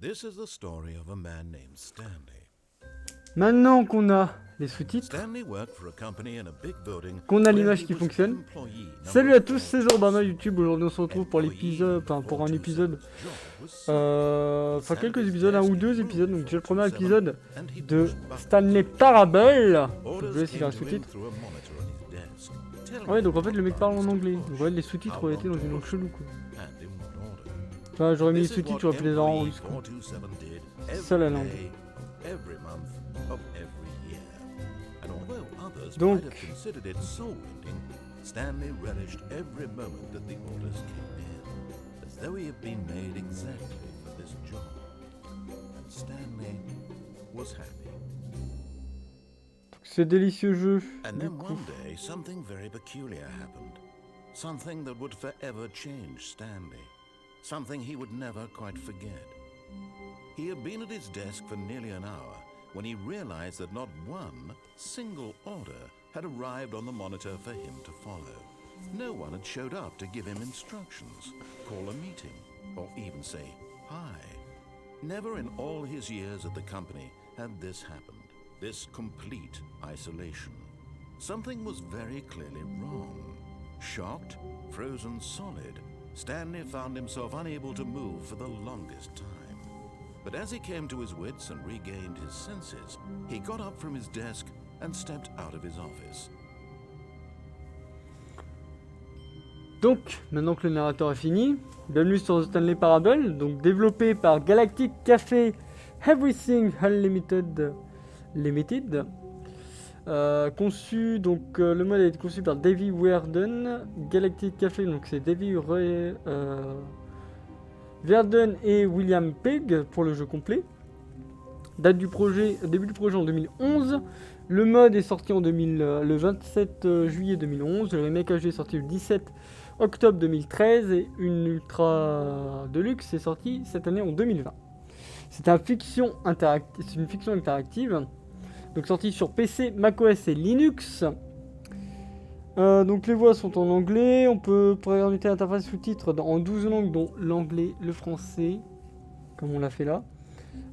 This is the story of a man named Stanley. Maintenant qu'on a les sous-titres, Stanley worked for a company in a big building qu'on a where l'image he qui was fonctionne. employee number Salut à tous, 4. c'est Zorobama YouTube. Aujourd'hui on se retrouve pour l'épisode, pour un épisode, quelques épisodes, un ou deux épisodes. Donc j'ai le premier épisode de Stanley Parable. Je vais essayer un sous-titre. Ouais, donc en fait le mec parle en anglais. Donc ouais, les sous-titres auraient été dans une langue chelou quoi. Enfin, j'aurais mis les sous-titres, j'aurais pu les avoir en russe quoi. C'est ça la langue. Donc, Stanley relished every moment that the orders came in, as though he had been made exactly for this job. And Stanley was happy. c'est délicieux jeu. And Du then coup. one day, something very peculiar happened. Something that would forever change Stanley. Something he would never quite forget. He had been at his desk for nearly an hour when he realized that not one single order had arrived on the monitor for him to follow. No one had showed up to give him instructions, call a meeting, or even say hi. Never in all his years at the company had this happened, this complete isolation. Something was very clearly wrong. Shocked, frozen solid, Stanley found himself unable to move for the longest time. But as he came to his wits and regained his senses, he got up from his desk and stepped out of his office. Donc, maintenant que le narrateur est fini, bienvenue sur Stanley Parable, donc développé par Galactic Café Everything Unlimited Limited. Conçu, donc le mode a été conçu par Davey Werden. Galactic Café, donc c'est Davey Werden et William Pegg pour le jeu complet. Date du projet, début du projet en 2011. Le mode est sorti le 27 juillet 2011. Le remake HD est sorti le 17 octobre 2013 et une Ultra Deluxe est sortie cette année en 2020. C'est une fiction interactive. Donc sorti sur PC, macOS et Linux. Donc les voix sont en anglais. On peut paramétrer l'interface sous-titres en 12 langues, dont l'anglais, le français, comme on l'a fait là.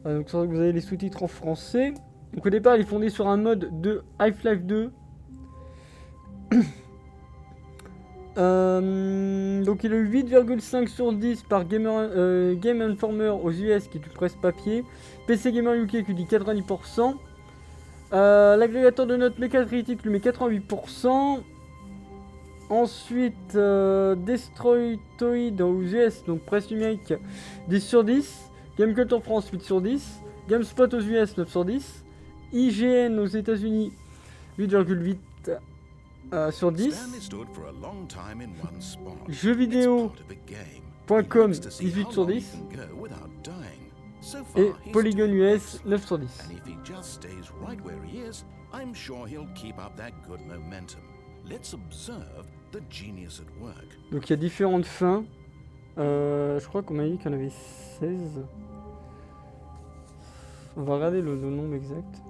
Donc vous avez les sous-titres en français. Donc au départ, il est fondé sur un mode de Half-Life 2. Donc il est 8,5 sur 10 par Game Informer aux US, qui est une presse papier. PC Gamer UK qui dit 90%. L'agrégateur de notes Metacritic lui met 88%. Ensuite, Destroytoid aux US, donc presse numérique, 10 sur 10. Gamecult en France, 8 sur 10. GameSpot aux US, 9 sur 10. IGN aux États-Unis, 8,8 sur 10. Jeuxvideo.com, 18 sur 10. Et Polygon US, 9 sur 10. Donc il y a différentes fins. Je crois qu'on m'a dit qu'il y en avait 16. On va regarder le nombre exact.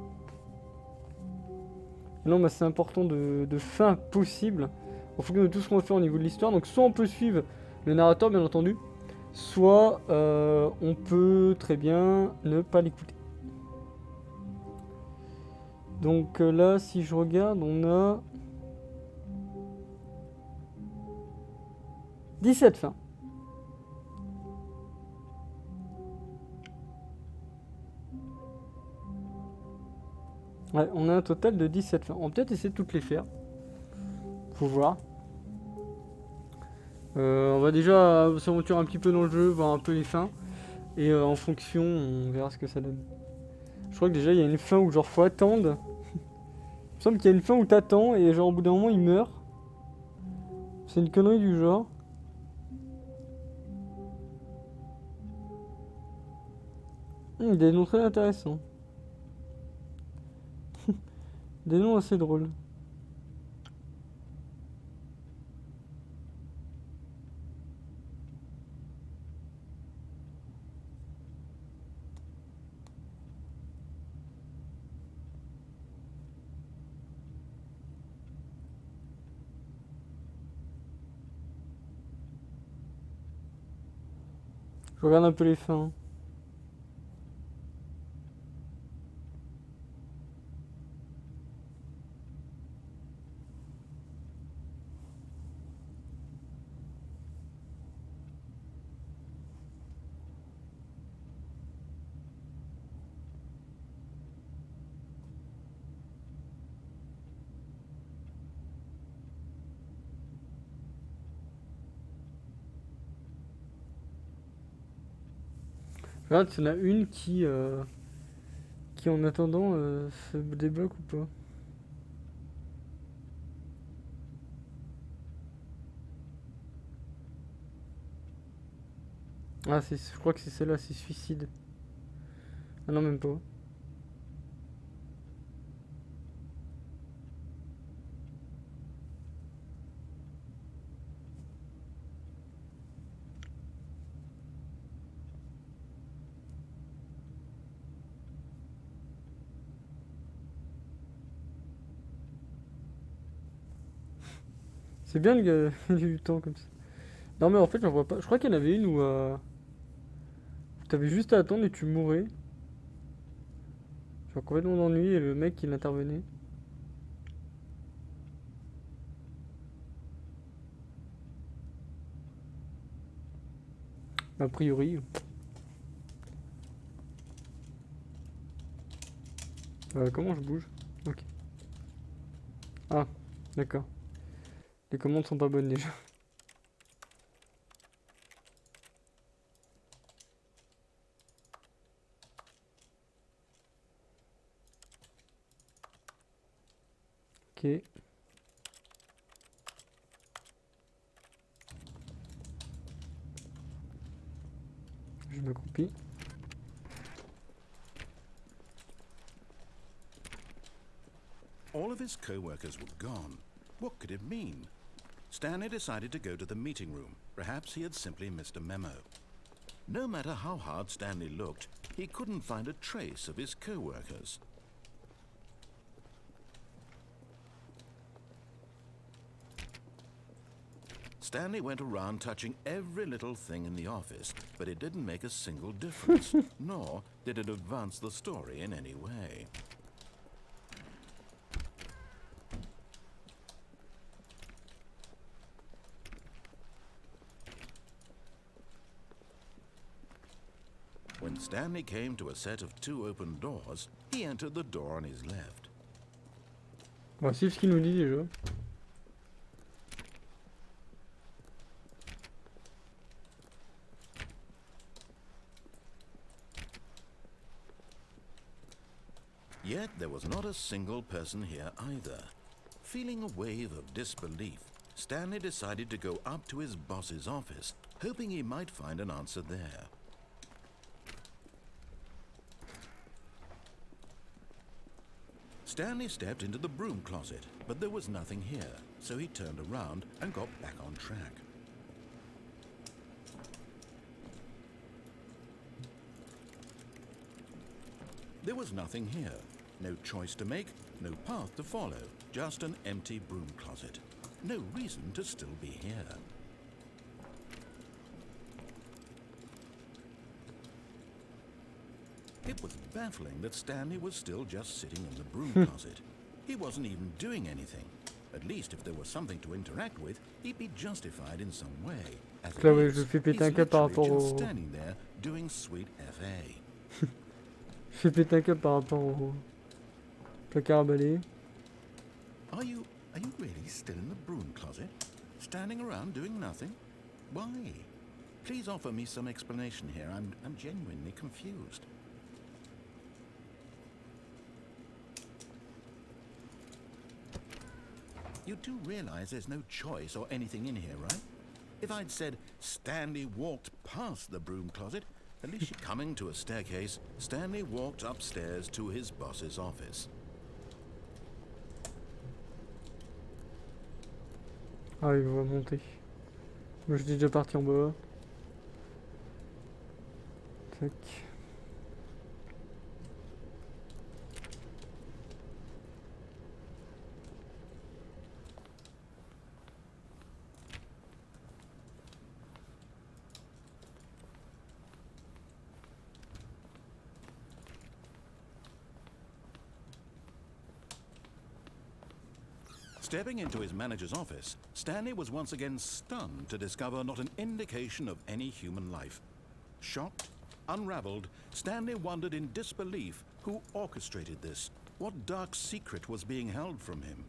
Non, mais c'est important de fins possibles en fonction de tout ce qu'on va faire au niveau de l'histoire. Donc soit on peut suivre le narrateur bien entendu, soit on peut très bien ne pas l'écouter. Donc là, si je regarde, on a 17 fins. Ouais, on a un total de 17 fins. On va peut-être essayer de toutes les faire. Faut voir. On va déjà s'aventurer un petit peu dans le jeu, voir un peu les fins. Et en fonction, on verra ce que ça donne. Je crois que déjà, il y a une fin où genre faut attendre. Il me semble qu'il y a une fin où t'attends et genre au bout d'un moment, il meurt. C'est une connerie du genre. Il y a des noms très intéressants. Des noms assez drôles. Je regarde un peu les fins. Regarde, il y en a une qui en attendant se débloque ou pas. Ah, je crois que c'est celle-là, c'est suicide. Ah non, même pas. C'est bien le gars, il y a eu du temps comme ça. Non mais en fait j'en vois pas. Je crois qu'il y en avait une où t'avais juste à attendre et tu mourais. Genre complètement d'ennui et le mec il intervenait. A priori. Comment je bouge? Ok. Ah, d'accord. Les commandes sont pas bonnes déjà. Ok. Je m'accroupis. All of his co-workers were gone. What could it mean? Stanley decided to go to the meeting room. Perhaps he had simply missed a memo. No matter how hard Stanley looked, he couldn't find a trace of his co-workers. Stanley went around touching every little thing in the office, but it didn't make a single difference, nor did it advance the story in any way. When Stanley came to a set of 2 open doors, he entered the door on his left. Voici ce qu'il nous dit déjà. Yet there was not a single person here either. Feeling a wave of disbelief, Stanley decided to go up to his boss's office, hoping he might find an answer there. Stanley stepped into the broom closet, but there was nothing here, so he turned around and got back on track. There was nothing here. No choice to make, no path to follow, just an empty broom closet. No reason to still be here. It was baffling that Stanley was still just sitting in the broom closet. He wasn't even doing anything. At least if there was something to interact with, he'd be justified in some way. As it Là ouais, is, je fais péter he's un câble par literally rapport just au... standing there doing sweet FA. Je fais péter un câble par rapport au placard à balai. Are you really still in the broom closet? Standing around doing nothing? Why? Please offer me some explanation here. I'm genuinely confused. You do realize there's no choice or anything in here, right? If I'd said Stanley walked past the broom closet, at least coming to a staircase, Stanley walked upstairs to his boss's office. Ah, il va monter. Moi, je suis déjà parti en bas. Tac. Stepping into his manager's office, Stanley was once again stunned to discover not an indication of any human life. Shocked, unraveled, Stanley wondered in disbelief who orchestrated this, what dark secret was being held from him.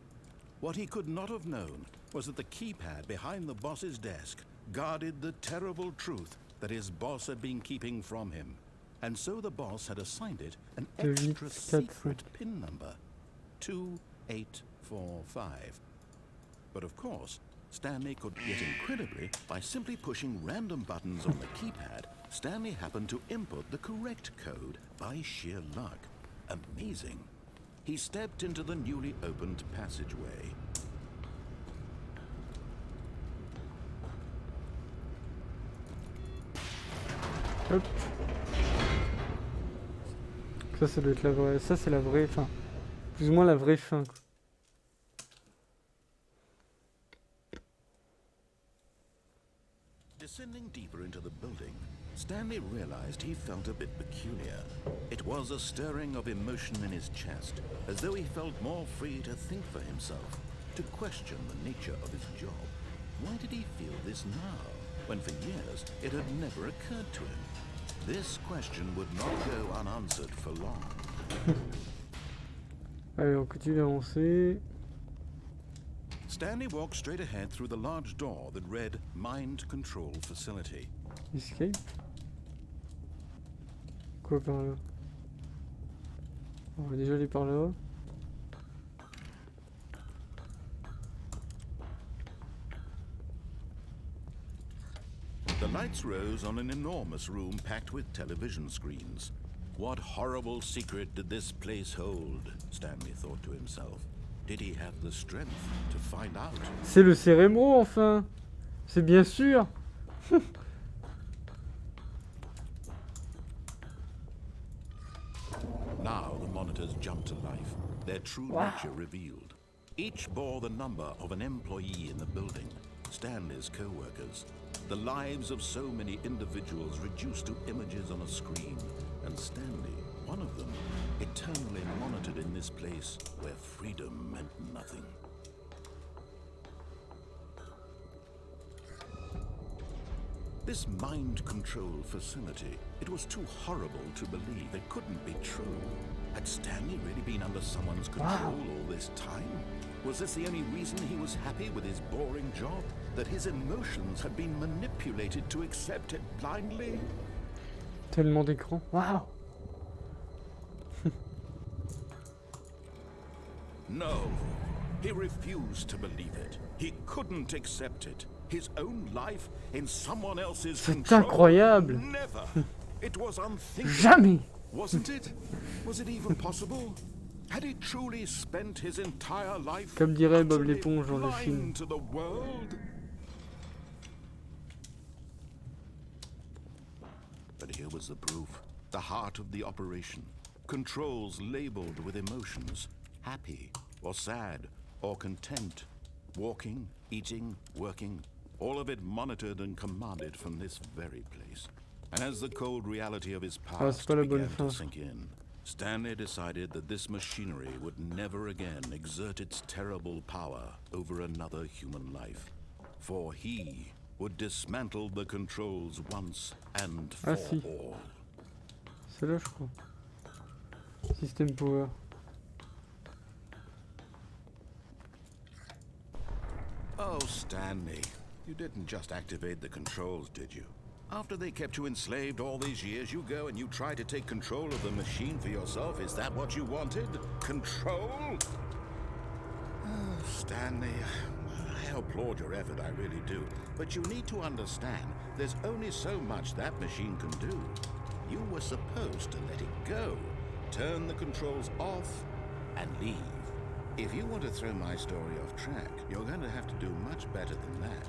What he could not have known was that the keypad behind the boss's desk guarded the terrible truth that his boss had been keeping from him. and so the boss had assigned it an 2, 8, extra 4, 5. secret pin number, 2845. But of course, Stanley could, yet incredibly, by simply pushing random buttons on the keypad, Stanley happened to input the correct code by sheer luck. Amazing. He stepped into the newly opened passageway. Hop. Ça doit être la vraie. Ça, c'est la vraie fin. Plus ou moins la vraie fin, quoi. Descending deeper into the building, Stanley realized he felt a bit peculiar. It was a stirring of emotion in his chest, as though he felt more free to think for himself, to question the nature of his job. Why did he feel this now, when for years it had never occurred to him? This question would not go unanswered for long. Allez, on continue d'avancer. Stanley walked straight ahead through the large door that read Mind Control Facility. Escape. Quoi par là? On va déjà aller par là. The lights rose on an enormous room packed with television screens. What horrible secret did this place hold? Stanley thought to himself. Did he have the strength to find out? C'est le cérémo, enfin. C'est bien sûr. Now the monitors jumped to life, their true nature revealed. Each bore the number of an employee in the building, Stanley's co-workers. The lives of so many individuals reduced to images on a screen, and Stanley, one of them, eternally monitored in this place where freedom meant nothing. This mind control facility, it was too horrible to believe. It couldn't be true. Had Stanley really been under someone's control all this time? Was this the only reason he was happy with his boring job? That his emotions had been manipulated to accept it blindly? Tellement d'écran. Waouh. No, he refused to believe it. He couldn't accept it. His own life in someone else's C'est control. incroyable. Never. It was unthinkable. Jamais. Wasn't it? Was it even possible? Had he truly spent his entire life Comme dirait Bob utterly l'éponge dans le film. blind to the world? But here was the proof. The heart of the operation. Controls labeled with emotions. Happy, or sad, or content. Walking, eating, working. All of it monitored and commanded from this very place. And as the cold reality of his past began to sink in, Stanley decided that this machinery would never again exert its terrible power over another human life. For he would dismantle the controls once and for all. C'est là, je crois. System power. Oh, Stanley, you didn't just activate the controls, did you? After they kept you enslaved all these years, you go and you try to take control of the machine for yourself. Is that what you wanted? Control? Oh, Stanley, I applaud your effort, I really do. But you need to understand, there's only so much that machine can do. You were supposed to let it go, turn the controls off, and leave. If you want to throw my story off track, you're going to have to do much better than that.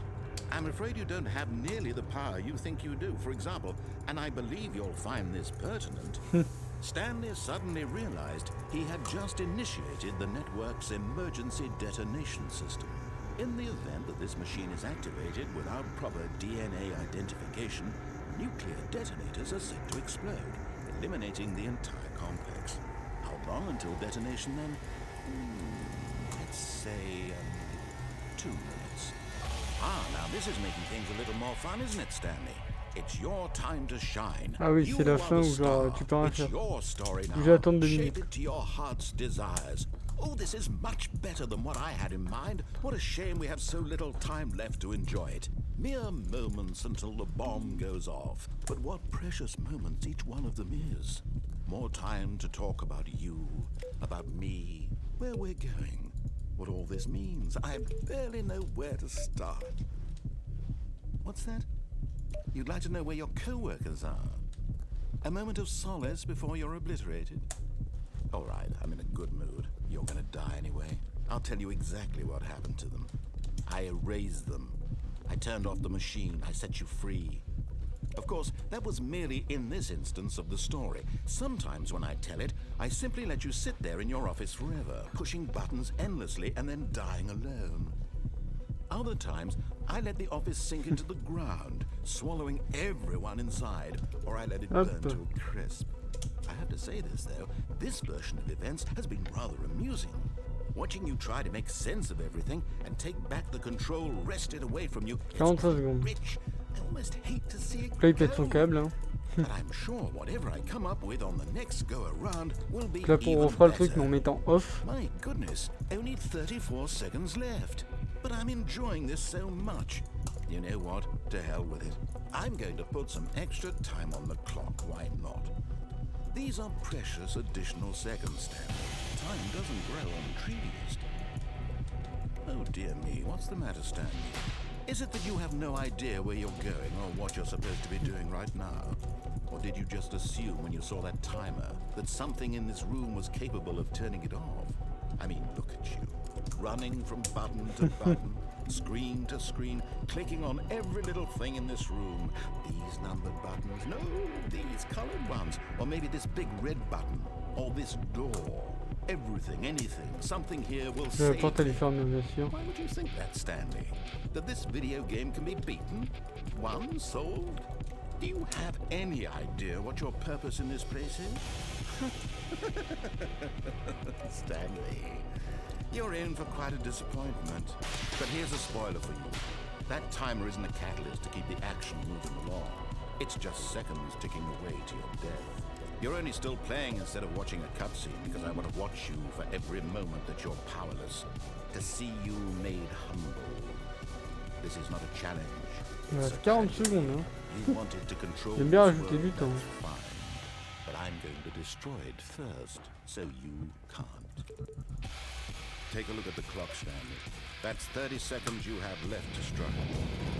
I'm afraid you don't have nearly the power you think you do. For example, and I believe you'll find this pertinent, Stanley suddenly realized he had just initiated the network's emergency detonation system. In the event that this machine is activated without proper DNA identification, nuclear detonators are set to explode, eliminating the entire complex. How long until detonation then? Let's say 2 minutes. Ah, now this is making things a little more fun, isn't it, Stanley? It's your time to shine. Ah oui, c'est la fin où genre tu peux rien faire. J'ai attendre 2 minutes. Shape it to your heart's desires. Oh, this is much better than what I had in mind. What a shame we have so little time left to enjoy it. Mere moments until the bomb goes off. But what precious moments each one of them is. More time to talk about you, about me, where we're going, what all this means. I barely know where to start. What's that? You'd like to know where your co-workers are? A moment of solace before you're obliterated? All right, I'm in a good mood. You're gonna die anyway. I'll tell you exactly what happened to them. I erased them. I turned off the machine. I set you free. Of course, that was merely in this instance of the story. Sometimes when I tell it, I simply let you sit there in your office forever, pushing buttons endlessly and then dying alone. Other times, I let the office sink into the ground, swallowing everyone inside, or I let it burn to a crisp. I have to say this, though, this version of events has been rather amusing. Watching you try to make sense of everything and take back the control wrested away from you is rich. I almost hate to see it Là, il pète son câble. Hein. But I'm sure whatever I come up with on the next go around will be Là, on refera le better. truc mais en mettant off. My goodness, only 34 seconds left. But I'm enjoying this so much. You know what? To hell with it. I'm going to put some extra time on the clock, why not? These are precious additional seconds, Stanley. Time doesn't grow on trees. Oh dear me, what's the matter, Stanley? Is it that you have no idea where you're going or what you're supposed to be doing right now? Or did you just assume when you saw that timer that something in this room was capable of turning it off? I mean, look at you, running from button to button, screen to screen, clicking on every little thing in this room. These numbered buttons, no, these colored ones, or maybe this big red button, or this door. Everything, anything, something here will La save porte elle est me. fermée bien sûr. Why would you think that, Stanley? That this video game can be beaten? Won? Sold? Do you have any idea what your purpose in this place is? Stanley, you're in for quite a disappointment. But here's a spoiler for you. That timer isn't a catalyst to keep the action moving along. It's just seconds ticking away to your death. You're only still playing instead of watching a cutscene because I want to watch you for every moment that you're powerless. To see you made humble. This is not a challenge. Il It's reste a 40 tragedy. secondes. Hein. You wanted to control J'aime bien this rajouter world, du temps. that's fine. But I'm going to destroy it first, so you can't. Take a look at the clock, Stanley. That's 30 seconds you have left to struggle.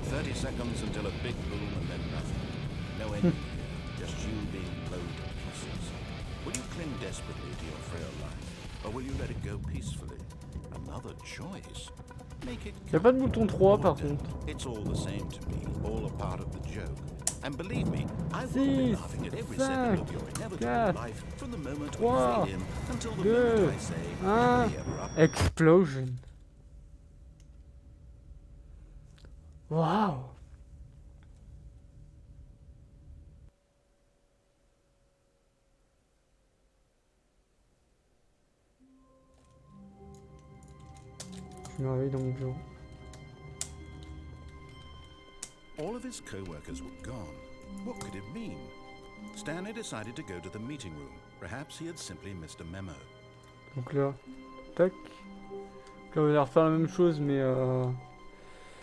30 seconds until a big boom and then nothing. No ending here, just you being blown to pieces. Will you cling desperately to your frail life, or will you let it go peacefully? Another choice. Make it Il n'y a pas de bouton 3 par count. contre. It's all the same to me, all a part of the joke. And believe me, I will be 6, laughing at every 5, second of your inevitable 4, life from the moment 3, we fade in until the 2, moment I say, 1. "Hey, ever up?" Explosion. Waouh. Je me réveille dans mon bureau. All of his co-workers were gone. What could it mean? Stanley decided to go to the meeting room. Perhaps he had simply missed a memo. Donc là, tac. Là, on va refaire la même chose, mais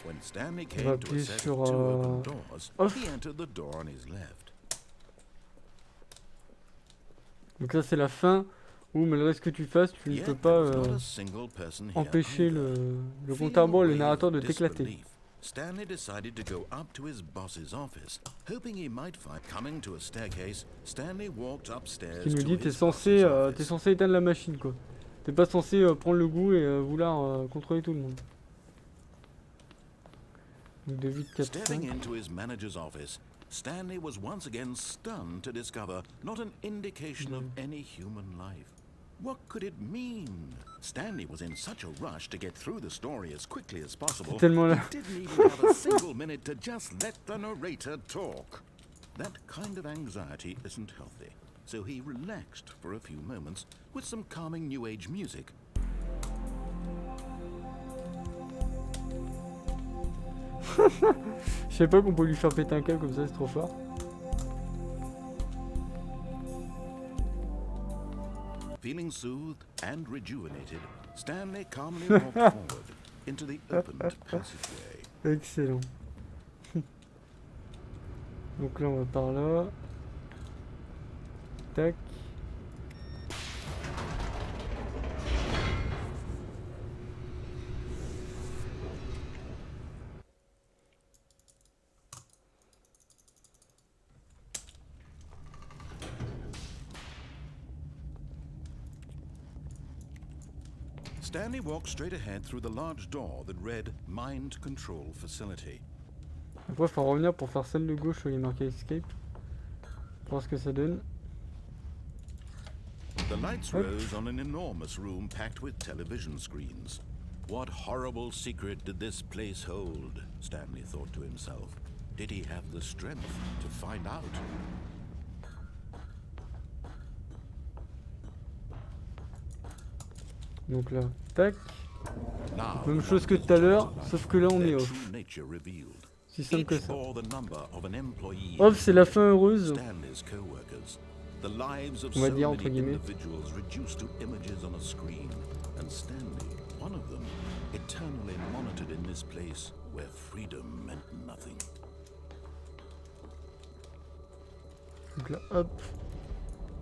When Stanley on va came to a appuyer set sur of two open doors, off. he entered the door on his left. Donc là, c'est la fin où, malgré ce que tu fasses, tu ne Yet peux there pas was not a single person here empêcher either. le Feeling compte à rebours et a le wave narrateur of de t'éclater. disbelief, Stanley decided to go up to his boss's office, hoping he might find. Coming to a staircase, Stanley walked upstairs Qui nous dit to t'es his censé, boss's t'es office. censé éteindre la machine quoi. T'es pas censé prendre le goût et vouloir contrôler tout le monde. Donc de 8, 4, Stepping 5. into his manager's office, Stanley was once again stunned to discover not an indication of any human life. What could it mean? Stanley was in such a rush to get through the story as quickly as possible, Tellement là. he didn't even have a single minute to just let the narrator talk. That kind of anxiety isn't healthy, so he relaxed for a few moments with some calming new age music. Je sais pas qu'on peut lui faire péter un câble comme ça, c'est trop fort. Feeling soothed and rejuvenated, Stanley calmly walked forward into the opened passageway. Excellent. Donc là on va par là. Tac. Stanley walked straight ahead through the large door that read Mind Control Facility. Après il faut revenir pour faire celle de gauche où il est marqué Escape. Pour voir ce que ça donne. The lights rose on an enormous room packed with television screens. What horrible secret did this place hold? Stanley thought to himself. Did he have the strength to find out? Donc là, tac. Now, Même chose que tout à l'heure, sauf que là on est their off. true nature revealed. Si simple que Each ça. bore the number of an employee. Off, c'est la fin heureuse. Stanley's co-workers. The lives of On va so dire many entre guillemets. individuals reduced to images on a screen, and Stanley, one of them, eternally monitored in this place where freedom meant nothing. Donc là, hop.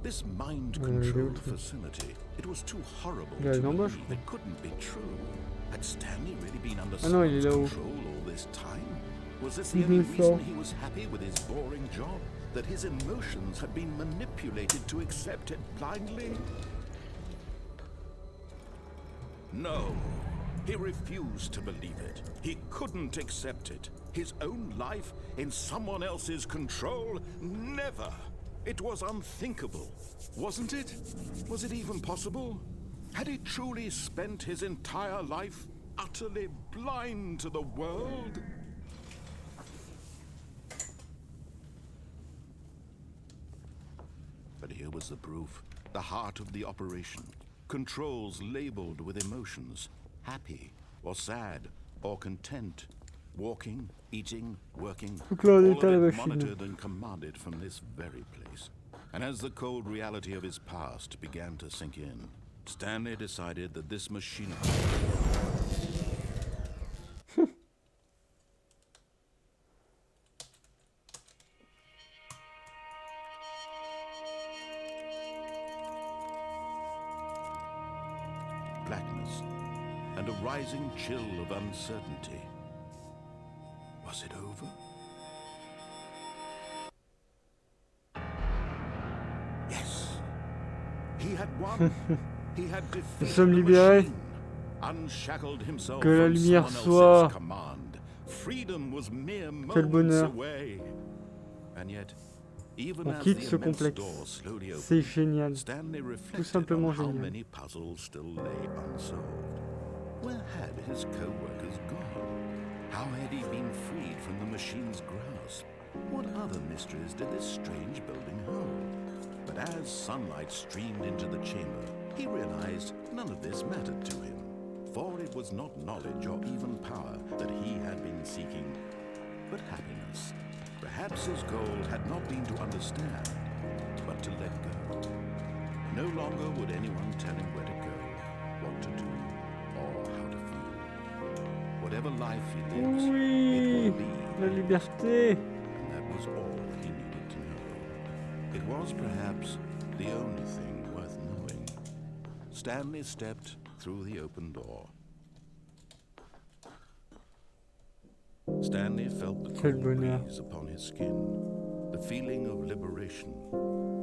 This mind il est control où, le truc? facility, it was too horrible Il est to en bas, je believe. crois. It couldn't be true. Had Stanley really been under Ah non, il est someone's là-haut. control all this time? Was this the Il only descend. reason he was happy with his boring job? That his emotions had been manipulated to accept it blindly? No, he refused to believe it. He couldn't accept it. His own life in someone else's control? Never. It was unthinkable, wasn't it? Was it even possible? Had he truly spent his entire life utterly blind to the world? But here was the proof, the heart of the operation. Controls labeled with emotions, happy or sad or content. Walking, eating, working, Donc là, on all est à la of it machine. monitored and commanded from this very place. And as the cold reality of his past began to sink in, Stanley decided that this machine... blackness and a rising chill of uncertainty. Was it over? Yes. He had won. He had defeated sommes the libérés. machine, unshackled himself Que la from lumière someone soit. else's command. Freedom was mere Quel moments bonheur. away. And yet, even On as quitte the ce immense complexe. door slowly opened, C'est génial. Stanley reflected simplement on how génial. many puzzles still lay unsolved. Where had his co-workers gone? How had he been freed from the machine's grasp? What other mysteries did this strange building hold? But as sunlight streamed into the chamber, he realized none of this mattered to him. For it was not knowledge or even power that he had been seeking, but happiness. Perhaps his goal had not been to understand, but to let go. No longer would anyone tell him where to go, what to do, or how to feel. Whatever life he lives, it Oui, will be. la liberté. And that was all he needed to know. It was perhaps the only thing worth knowing. Stanley stepped through the open door. Stanley felt the Quel cool bonheur. breeze upon his skin, the feeling of liberation,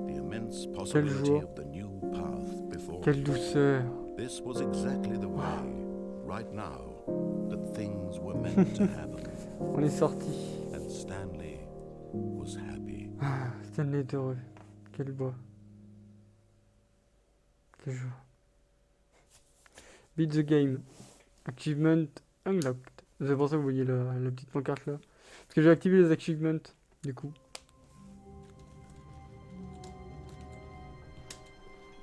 the immense possibility joie. of the new path before Quelle him. douceur. This was exactly the way, right now, that things were meant to happen. On est sorti. And Stanley was happy. Stanley est heureux. Quel bois. Quel joie. Beat the game. Achievement unlocked. C'est pour ça que vous voyez la petite pancarte là. Parce que j'ai activé les achievements, du coup.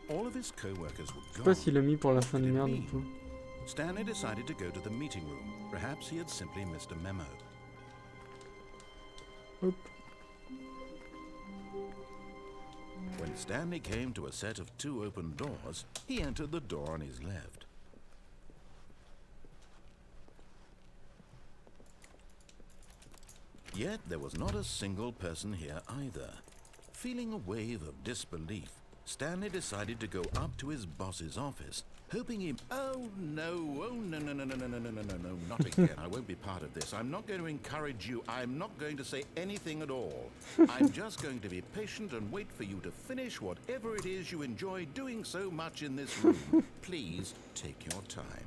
All of his co-workers were Je sais gone. pas s'il a mis pour la fin de What did it merde mean? du coup. Stanley decided to go to the meeting room. Perhaps he had simply missed a memo. Hop. When Stanley came to a set of 2 open doors, he entered the door on his left. Yet there was not a single person here either. Feeling a wave of disbelief, Stanley decided to go up to his boss's office, hoping he... Oh no, not again. I won't be part of this. I'm not going to encourage you. I'm not going to say anything at all. I'm just going to be patient and wait for you to finish whatever it is you enjoy doing so much in this room. Please take your time.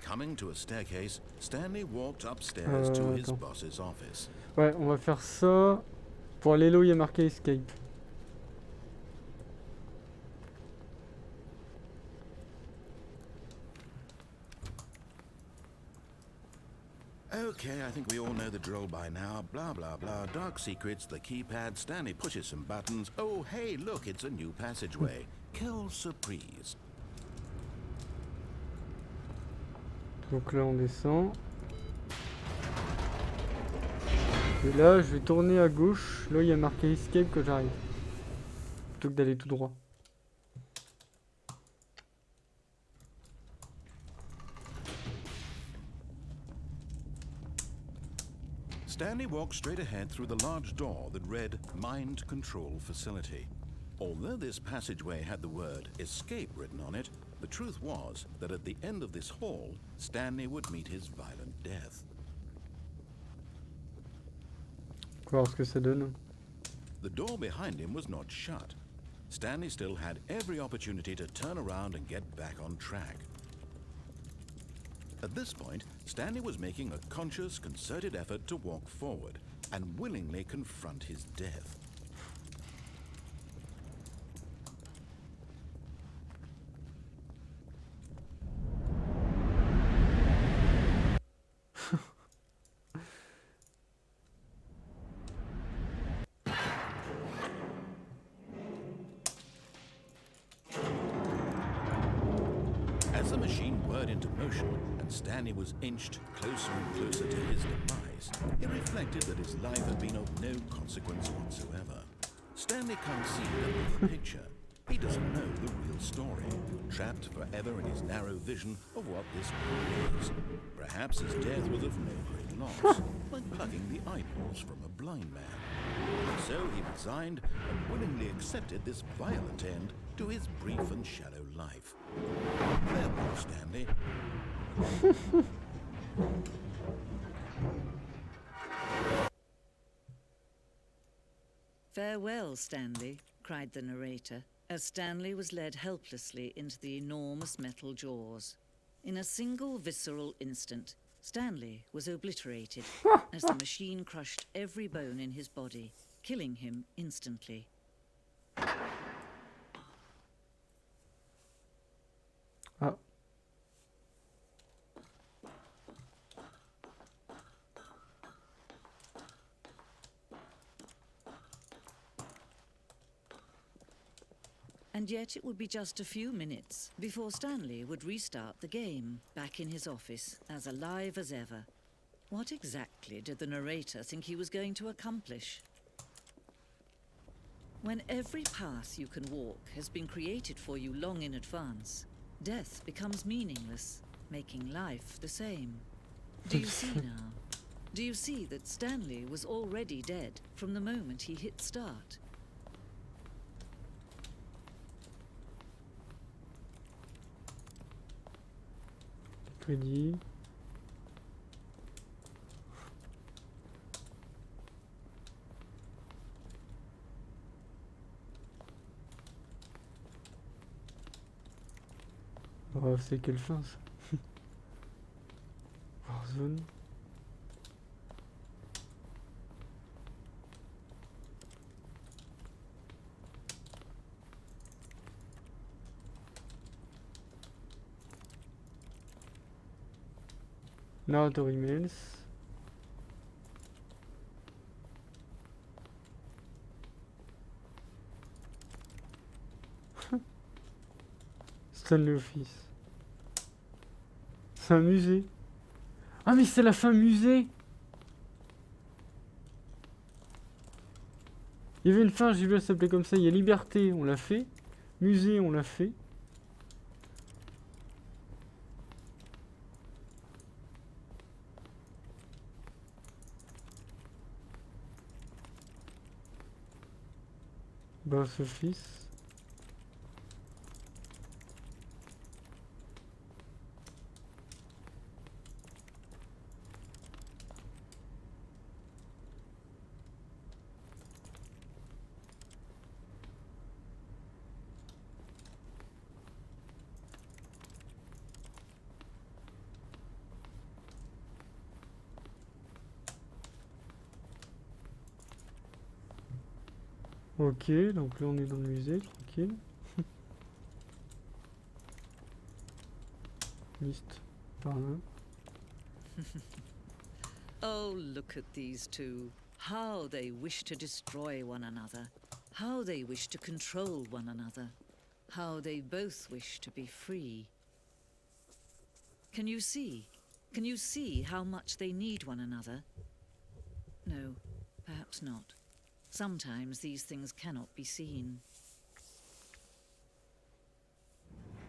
Coming to a staircase, Stanley walked upstairs to his boss's office. Ouais, on va faire ça. Pour aller là où il y a marqué escape. Okay, I think we all know the drill by now. Blah, blah, blah. Dark secrets, the keypad. Stanley pushes some buttons. Oh, hey, look, it's a new passageway. Quelle surprise. Donc là on descend. Et là je vais tourner à gauche, là où il y a marqué escape que j'arrive. Plutôt que d'aller tout droit. Stanley walked straight ahead through the large door that read Mind Control Facility. Although this passageway had the word escape written on it, the truth was that at the end of this hall, Stanley would meet his violent death. On va voir ce que ça donne. The door behind him was not shut. Stanley still had every opportunity to turn around and get back on track. At this point, Stanley was making a conscious, concerted effort to walk forward and willingly confront his death. As the machine whirred into motion and Stanley was inched closer and closer to his demise, he reflected that his life had been of no consequence whatsoever. Stanley can't see the big picture. He doesn't know the real story, trapped forever in his narrow vision of what this world is. Perhaps his death was of no great loss, like plucking the eyeballs from a blind man. So he resigned and willingly accepted this violent end to his brief and shallow life. Farewell, Stanley. Farewell, Stanley, cried the narrator, as Stanley was led helplessly into the enormous metal jaws. In a single visceral instant, Stanley was obliterated as the machine crushed every bone in his body, killing him instantly. Ah. And yet it would be just a few minutes before Stanley would restart the game, back in his office, as alive as ever. What exactly did the narrator think he was going to accomplish? When every path you can walk has been created for you long in advance, death becomes meaningless, making life the same. Do you see now? Do you see that Stanley was already dead from the moment he hit start? Crédits. Oh, c'est quelle fin ça? Warzone. Narrator emails. Stanley Office. C'est un musée. Ah mais c'est la fin musée. Il y avait une fin, j'ai vu, elle s'appelait comme ça. Il y a liberté, on l'a fait. Musée, on l'a fait. Box office. Ok, donc là on est dans le musée, tranquille. Liste par là. Oh, look at these two. How they wish to destroy one another. How they wish to control one another. How they both wish to be free. Can you see? Can you see how much they need one another? No, perhaps not. Sometimes these things cannot be seen.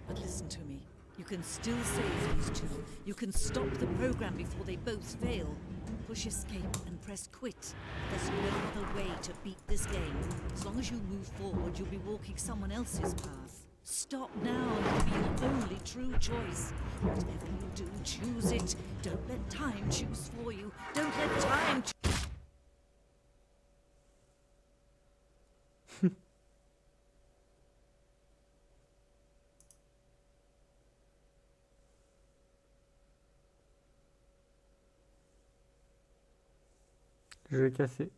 But listen to me. You can still save these two. You can stop the program before they both fail. Push escape and press quit. There's no other way to beat this game. As long as you move forward, you'll be walking someone else's path. Stop now and it'll be your only true choice. Whatever you do, choose it. Don't let time choose for you. Don't let time Je vais casser.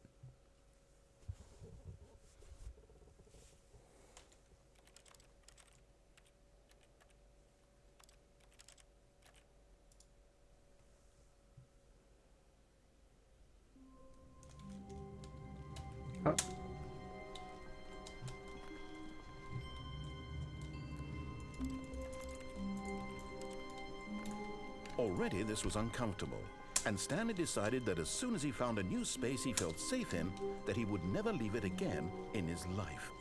Ah. Already this was uncomfortable, and Stanley decided that as soon as he found a new space he felt safe in, that he would never leave it again in his life.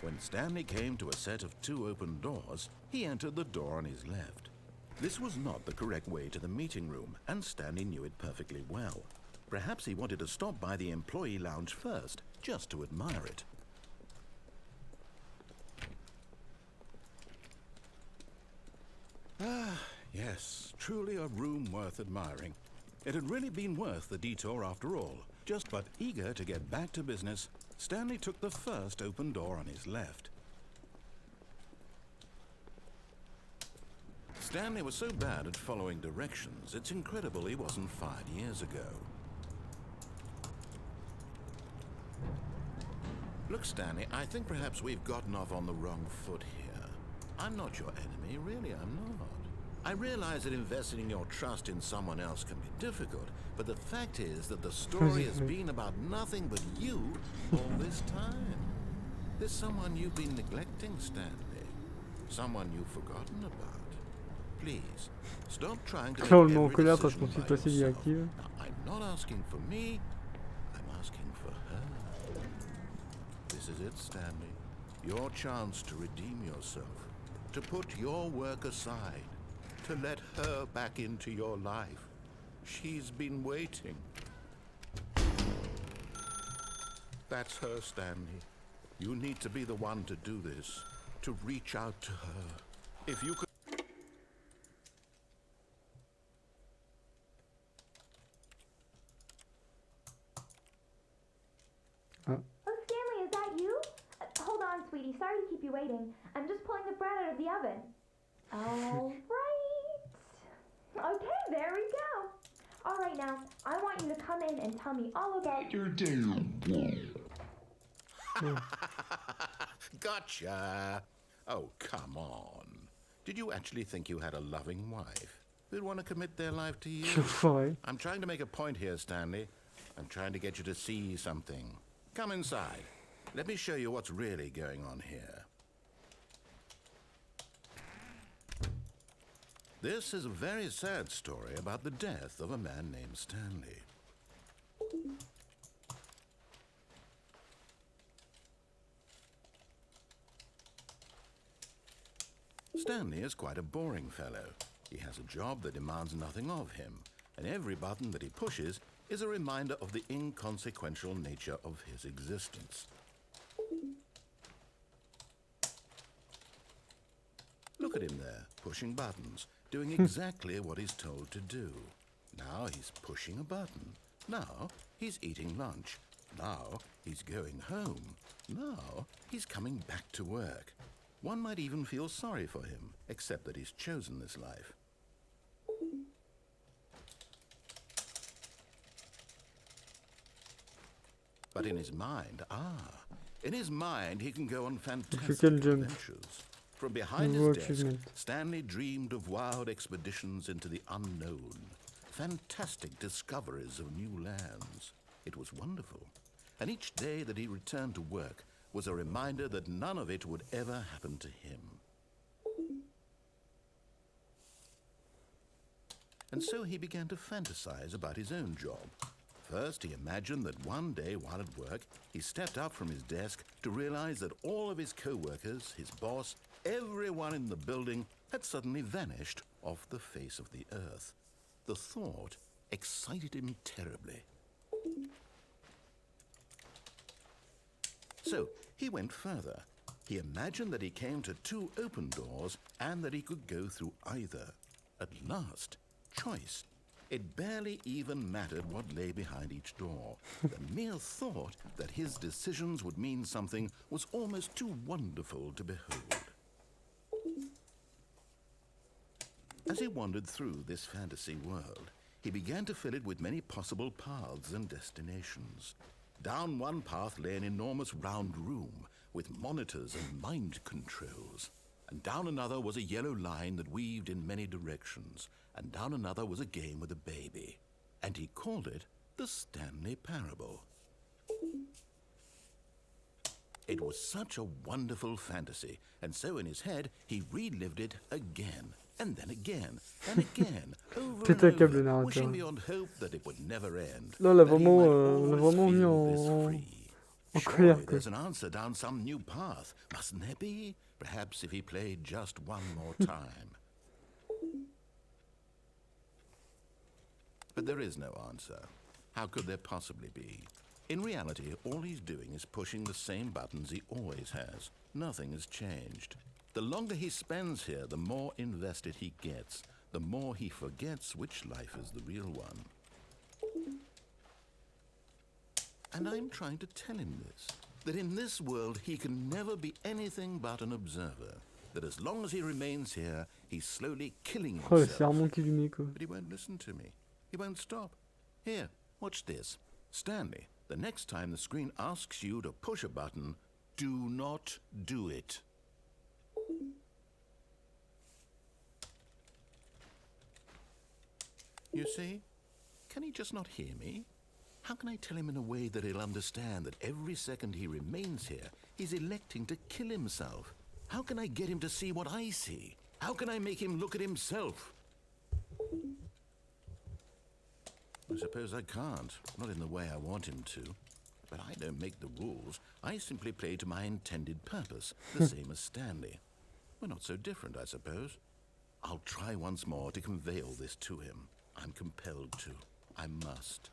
When Stanley came to a set of 2 open doors, he entered the door on his left. This was not the correct way to the meeting room, and Stanley knew it perfectly well. Perhaps he wanted to stop by the employee lounge first, just to admire it. Ah, yes, truly a room worth admiring. It had really been worth the detour after all. Just but eager to get back to business, Stanley took the first open door on his left. Stanley was so bad at following directions, it's incredible he wasn't fired years ago. Look, Stanley, I think perhaps we've gotten off on the wrong foot here. I'm not your enemy, really, I'm not. I realize that investing your trust in someone else can be difficult, but the fact is that the story has been about nothing but you all this time. There's someone you've been neglecting, Stanley. Someone you've forgotten about. Please, stop trying to make every decision by yourself. Now, I'm not asking for me, I'm asking for her. This is it, Stanley. Your chance to redeem yourself. To put your work aside. To let her back into your life. She's been waiting. That's her, Stanley. You need to be the one to do this. To reach out to her. If you could... Oh, Stanley, is that you? Hold on, sweetie. Sorry to keep you waiting. I'm just pulling the bread out of the oven. All right. Okay, there we go. All right, now, I want you to come in and tell me all about your day. Gotcha. Oh, come on. Did you actually think you had a loving wife who'd want to commit their life to you? I'm trying to make a point here, Stanley. I'm trying to get you to see something. Come inside. Let me show you what's really going on here. This is a very sad story about the death of a man named Stanley. Stanley is quite a boring fellow. He has a job that demands nothing of him, and every button that he pushes is a reminder of the inconsequential nature of his existence. Look at him there, pushing buttons, doing exactly what he's told to do. Now he's pushing a button. Now he's eating lunch. Now he's going home. Now he's coming back to work. One might even feel sorry for him, except that he's chosen this life. But in his mind, he can go on fantastic adventures. From behind his desk, Stanley dreamed of wild expeditions into the unknown, fantastic discoveries of new lands. It was wonderful, and each day that he returned to work was a reminder that none of it would ever happen to him. And so he began to fantasize about his own job. First, he imagined that one day while at work, he stepped up from his desk to realize that all of his co-workers, his boss, everyone in the building had suddenly vanished off the face of the earth. The thought excited him terribly. So he went further. He imagined that he came to 2 open doors and that he could go through either. At last, choice. It barely even mattered what lay behind each door. The mere thought that his decisions would mean something was almost too wonderful to behold. As he wandered through this fantasy world, he began to fill it with many possible paths and destinations. Down one path lay an enormous round room with monitors and mind controls. And down another was a yellow line that weaved in many directions. And down another was a game with a baby. And he called it the Stanley Parable. It was such a wonderful fantasy, and so in his head he relived it again, and then again, and again, over and over, wishing beyond hope that it would never end. Là, on l'a vraiment mis en colère. There's an answer down some new path, mustn't there be? Perhaps if he played just one more time. But there is no answer. How could there possibly be? In reality, all he's doing is pushing the same buttons he always has. Nothing has changed. The longer he spends here, the more invested he gets, the more he forgets which life is the real one. And I'm trying to tell him this, that in this world he can never be anything but an observer, that as long as he remains here, he's slowly killing himself. But he won't listen to me. He won't stop. Here, watch this. Stanley, the next time the screen asks you to push a button, do not do it. You see? Can he just not hear me? How can I tell him in a way that he'll understand that every second he remains here, he's electing to kill himself? How can I get him to see what I see? How can I make him look at himself? I suppose I can't, not in the way I want him to. But I don't make the rules. I simply play to my intended purpose, the same as Stanley. We're not so different, I suppose. I'll try once more to convey all this to him. I'm compelled to. I must.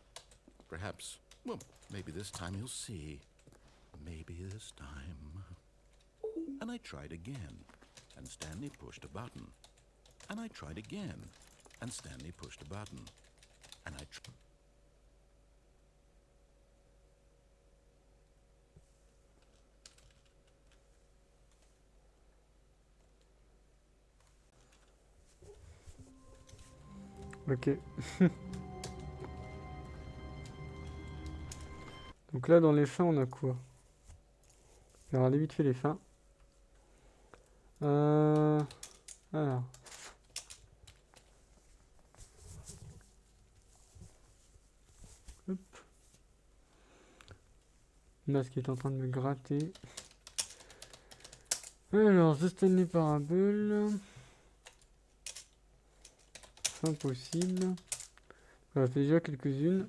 Perhaps, well, maybe this time he'll see. Maybe this time. And I tried again, and Stanley pushed a button. And I tried again, and Stanley pushed a button. And I tried. Ok. Donc là, dans les fins, on a quoi? Je vais regarder vite fait les fins. Alors. Hop. Masque est en train de me gratter. Alors, The Stanley Parable. fins possibles. On a fait déjà quelques-unes.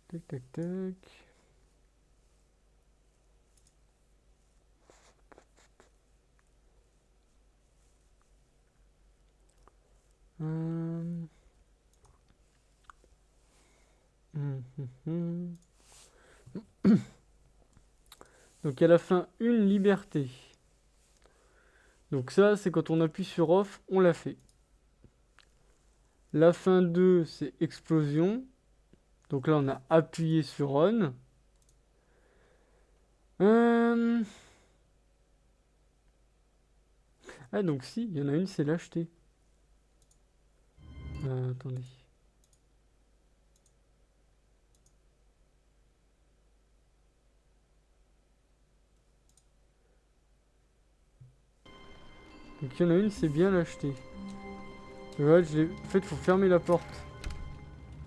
Tac, tac, tac. Donc à la fin, une liberté. Donc ça, c'est quand on appuie sur off, on l'a fait. La fin 2, c'est explosion. Donc là, on a appuyé sur on. Ah, donc si, il y en a une, c'est lâcheté. Attendez. Donc il y en a une, c'est bien lâcheté. Ouais, en fait, il faut fermer la porte.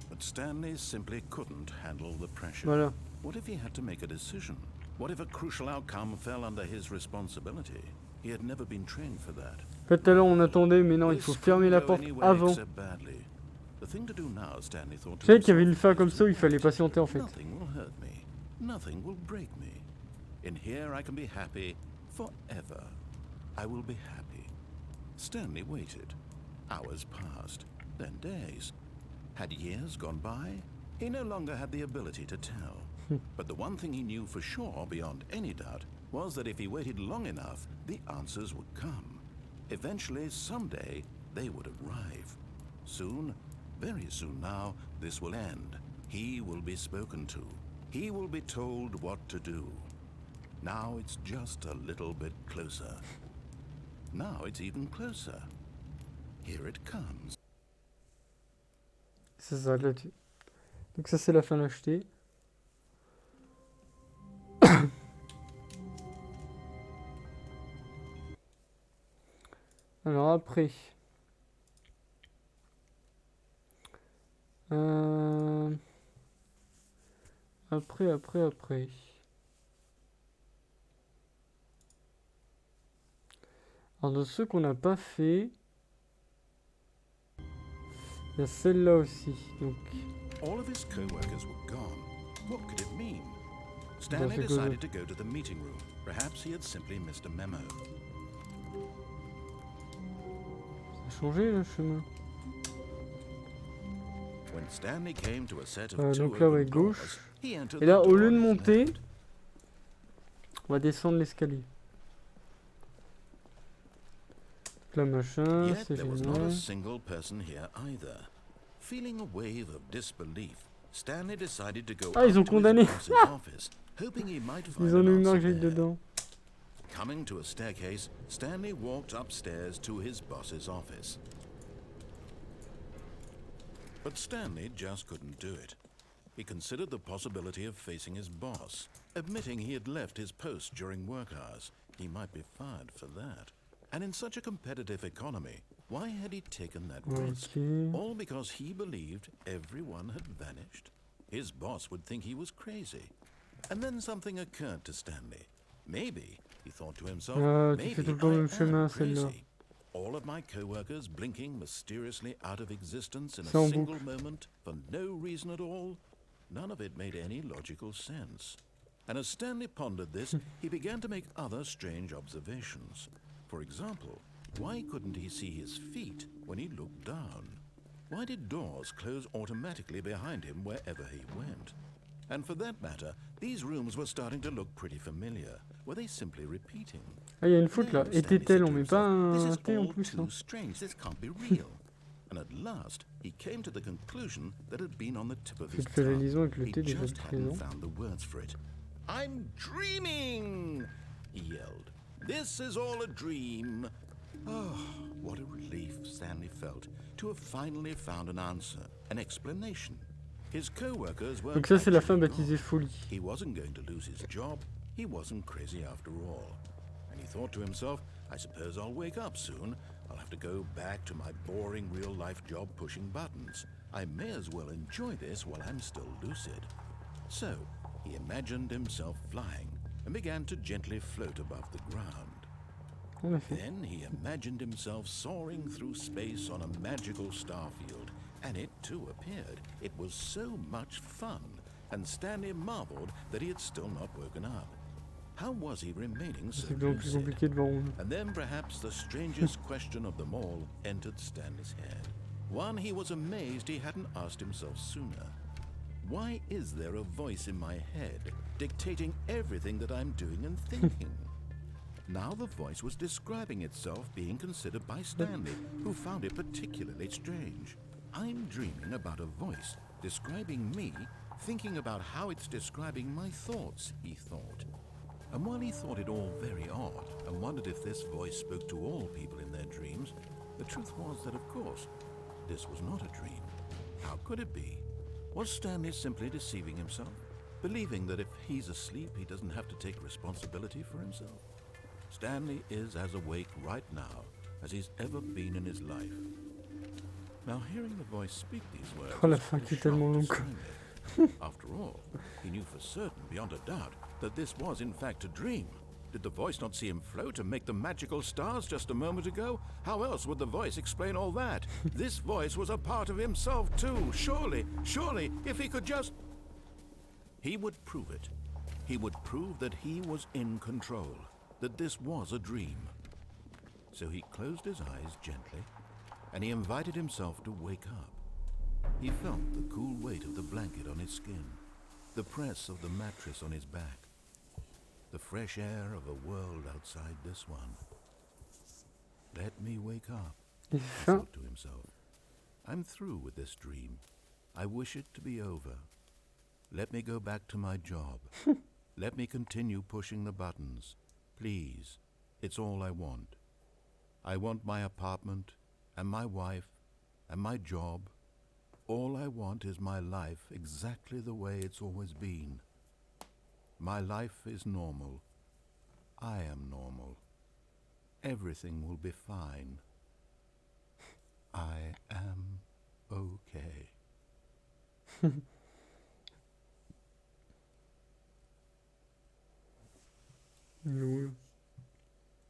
But Stanley simply couldn't handle the pressure. Voilà. What if he had to make a decision? What if a crucial outcome fell under his responsibility? He had never been trained for that. En fait, tout à l'heure, on attendait, mais non, il faut fermer la porte avant. Je savais qu'il y avait une fin comme ça où il fallait patienter, en fait. Nothing will hurt me. Nothing will break me. In here I can be happy forever. I will be happy. Stanley waited. Hours passed, then days. Had years gone by? He no longer had the ability to tell. But the one thing he knew for sure, beyond any doubt, was that if he waited long enough, the answers would come. Eventually, someday, they would arrive. Soon, very soon now, this will end. He will be spoken to. He will be told what to do. Now it's just a little bit closer. Now it's even closer. Here it comes. Ça s'arrête là-dessus. Donc ça, c'est la fin lâcheté. Alors après. Après. Alors de ceux qu'on n'a pas fait, il y a celle-là aussi. Donc. All of his co-workers were gone. What could it mean? Stanley decided to go to the meeting room. Perhaps he had simply missed a memo. Ça a changé le chemin. When Stanley came to a set of Donc là, ouais, open gauche. doors, he entered Et là, the au door lieu de on his monter, left. on va descendre l'escalier. Là, machin, Yet c'est there was not génial. a single person here either. Feeling a wave of disbelief, Stanley decided to go Ah, ils ont up to his condamné. boss's office, hoping he might find Ils en ont an eu marre answer que j'aille there. dedans. Coming to a staircase, Stanley walked upstairs to his boss's office. But Stanley just couldn't do it. He considered the possibility of facing his boss, admitting he had left his post during work hours. He might be fired for that. And in such a competitive economy, why had he taken that risk? Ok. All because he believed everyone had vanished? His boss would think he was crazy. And then something occurred to Stanley. Maybe, he thought to himself, Ah, tu maybe fais tout le temps le I même chemin, am celle-là. crazy. All of my co-workers blinking mysteriously out of existence in C'est en a single boucle. moment for no reason at all. None of it made any logical sense. And as Stanley pondered this, he began to make other strange observations. For example, why couldn't he see his feet when he looked down? Why did doors close automatically behind him wherever he went? And for that matter, these rooms were starting to look pretty familiar. Were they simply repeating? Ah, il y a une faute là. Then Stanley Était-elle? said On to met himself, pas "This un is T en all plus. too Hein. strange. This can't be real." And at last, he came to the conclusion that had been on the tip of his Faites faire la tongue. liaison avec le He T déjà just hadn't présent. found the words for it. "I'm dreaming!" he yelled. "This is all a dream." Oh, what a relief Stanley felt to have finally found an answer, an explanation. His co-workers were Donc ça, c'est la fin actually baptisée gone. folie. He wasn't going to lose his job. He wasn't crazy after all. And he thought to himself, I suppose I'll wake up soon. I'll have to go back to my boring real-life job pushing buttons. I may as well enjoy this while I'm still lucid. So, he imagined himself flying and began to gently float above the ground. En effet. Then he imagined himself soaring through space on a magical starfield, and it too appeared. It was so much fun, and Stanley marveled that he had still not woken up. How was he remaining so C'est donc plus lucid? compliqué de voir où. And then perhaps the strangest question of them all entered Stanley's head. One he was amazed he hadn't asked himself sooner. Why is there a voice in my head dictating everything that I'm doing and thinking? Now the voice was describing itself being considered by Stanley, who found it particularly strange. I'm dreaming about a voice describing me, thinking about how it's describing my thoughts, he thought. And while he thought it all very odd and wondered if this voice spoke to all people in their dreams, the truth was that, of course, this was not a dream. How could it be? Was Stanley simply deceiving himself, believing that if he's asleep, he doesn't have to take responsibility for himself? Stanley is as awake right now as he's ever been in his life. Now, hearing the voice speak these words, Oh, la fin qui est tellement longue. after all, he knew for certain, beyond a doubt, that this was in fact a dream. Did the voice not see him float and make the magical stars just a moment ago? How else would the voice explain all that? This voice was a part of himself too. Surely, if he could just... He would prove it. He would prove that he was in control, that this was a dream. So he closed his eyes gently, and he invited himself to wake up. He felt the cool weight of the blanket on his skin, the press of the mattress on his back, the fresh air of a world outside this one. Let me wake up, Et he fin. thought to himself. I'm through with this dream. I wish it to be over. Let me go back to my job. Let me continue pushing the buttons. Please, it's all I want. I want my apartment, and my wife, and my job. All I want is my life exactly the way it's always been. My life is normal. I am normal. Everything will be fine. I am okay. Nul.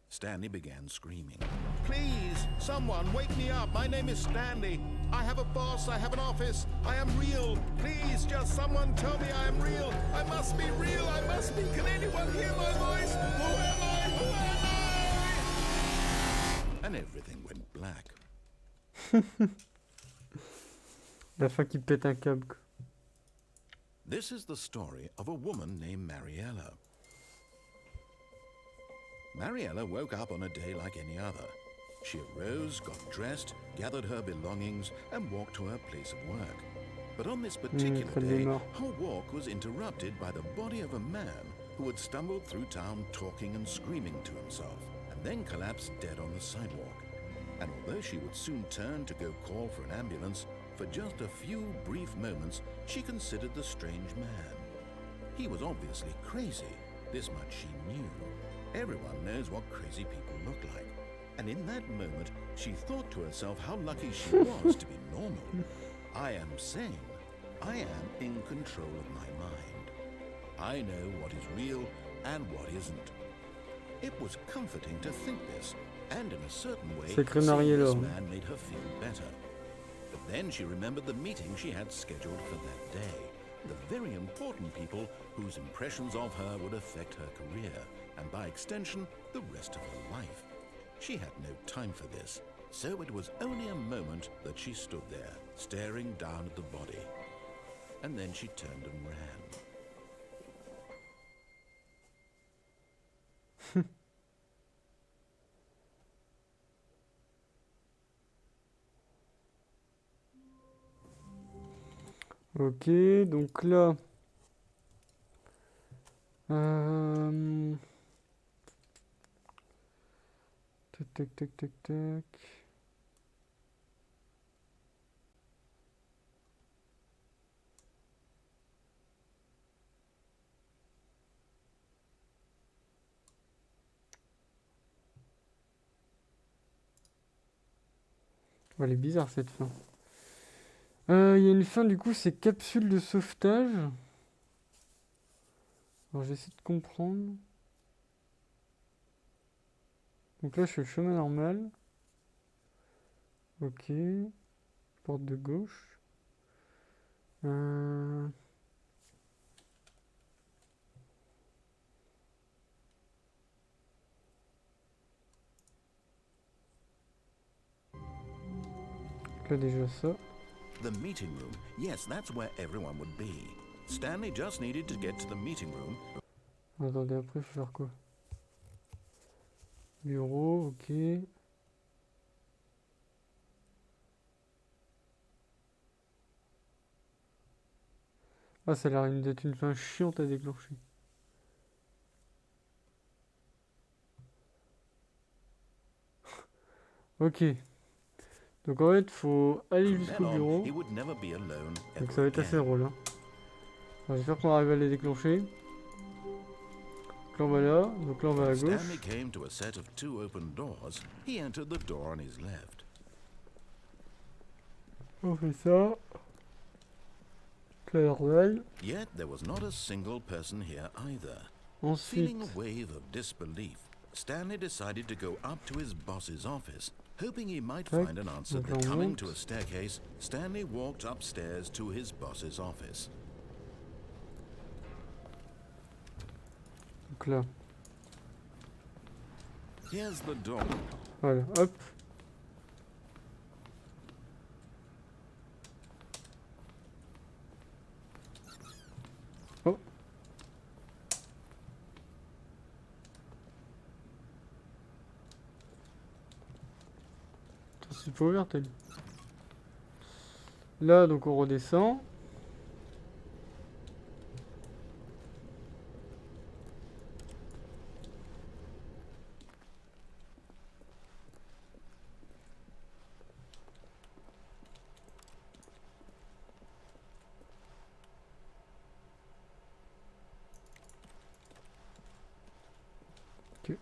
Stanley began screaming. Please, someone, wake me up. My name is Stanley. I have a boss. I have an office. I am real. Please, just someone tell me I am real. I must be real. I must be. Can anyone hear my voice? Who am I? Who am I? And everything went black. La fin qui pète un câble. Quoi. This is the story of a woman named Mariella. Mariella woke up on a day like any other. She arose, got dressed, gathered her belongings, and walked to her place of work. But on this particular Salle des day, morts. her walk was interrupted by the body of a man who had stumbled through town talking and screaming to himself, and then collapsed dead on the sidewalk. And although she would soon turn to go call for an ambulance, for just a few brief moments she considered the strange man. He was obviously crazy, this much she knew. Everyone knows what crazy people look like. And in that moment, she thought to herself how lucky she was to be normal. I am sane. I am in control of my mind. I know what is real and what isn't. It was comforting to think this, and in a certain way, Sacré seeing Mariella. this man made her feel better. But then she remembered the meeting she had scheduled for that day. The very important people whose impressions of her would affect her career, and by extension, the rest of her life. She had no time for this, so it was only a moment that she stood there, staring down at the body. And then she turned and ran. Ok, donc là... Tac, tac, tac, tac, tac. Elle est bizarre cette fin. Il y a une fin du coup, c'est capsule de sauvetage. Alors j'essaie de comprendre. Donc là je fais le chemin normal. Ok. Porte de gauche. Là déjà ça. The meeting room. Yes, that's where everyone would be. Stanley just needed to get to the meeting room. Attendez, après faut faire quoi? Bureau, ok. Ah, ça a l'air d'être une fin chiante à déclencher. Ok. Donc en fait, faut aller jusqu'au Then on, bureau. he would never be alone Donc ever ça va être assez again. drôle. Hein. Alors, j'espère qu'on va arriver à les déclencher. Donc là on va là. Donc là on va à Stanley gauche. came to a set of 2 open doors. He entered the door on his left. On fait ça. Clair normal. Yet there was not a single person here either. Ensuite, Feeling a wave of disbelief, Stanley decided to go up to his boss's office. Hoping he might Tac, find an answer donc that on coming monte. to a staircase, Stanley walked upstairs to his boss's office. donc là. Here's the door. Voilà, hop. Oh. C'est pas ouvert, elle. Là, donc on redescend. Ok.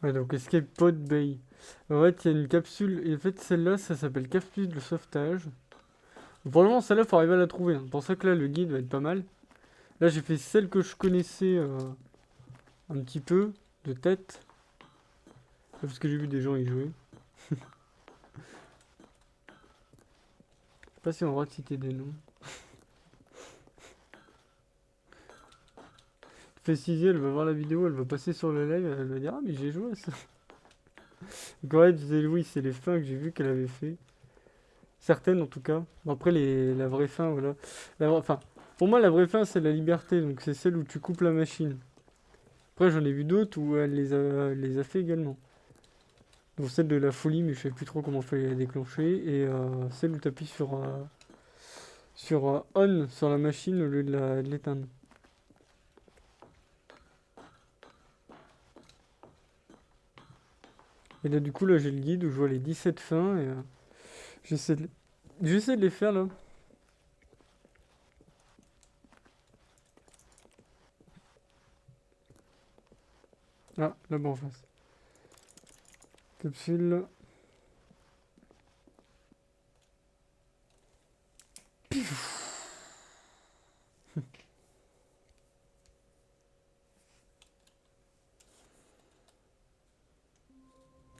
Ouais, donc Escape Pod Bay. En fait, il y a une capsule. Et en fait, celle-là, ça s'appelle capsule de sauvetage. Vraiment, celle-là, faut arriver à la trouver. Hein. C'est pour ça que là, le guide va être pas mal. Là, j'ai fait celle que je connaissais un petit peu de tête. Parce que j'ai vu des gens y jouer. Je sais pas si on a le droit de citer des noms. Fécisie, elle va voir la vidéo, elle va passer sur le live, elle va dire ah mais j'ai joué à ça. Donc ouais, oui, c'est les fins que j'ai vu qu'elle avait fait. Certaines en tout cas. Bon, après la vraie fin, voilà. Enfin, pour moi la vraie fin c'est la liberté, donc c'est celle où tu coupes la machine. Après j'en ai vu d'autres où elle les a fait également. Donc celle de la folie, mais je sais plus trop comment il fallait la déclencher. Et celle où tu appuies sur on sur la machine au lieu de l'éteindre. Et là, du coup, là, j'ai le guide où je vois les 17 fins et j'essaie de les faire là. Ah, là-bas en face. Capsule.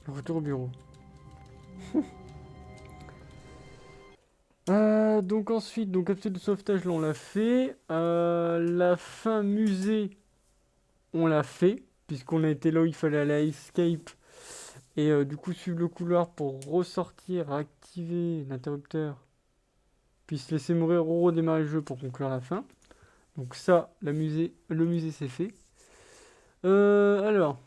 Retour au bureau. Donc ensuite, donc capsule de sauvetage, là on l'a fait. La fin musée, on l'a fait. Puisqu'on a été là où il fallait aller à Escape. Et du coup suivre le couloir pour ressortir, activer l'interrupteur. Puis se laisser mourir, redémarrer le jeu pour conclure la fin. Donc ça, le musée c'est fait. Alors.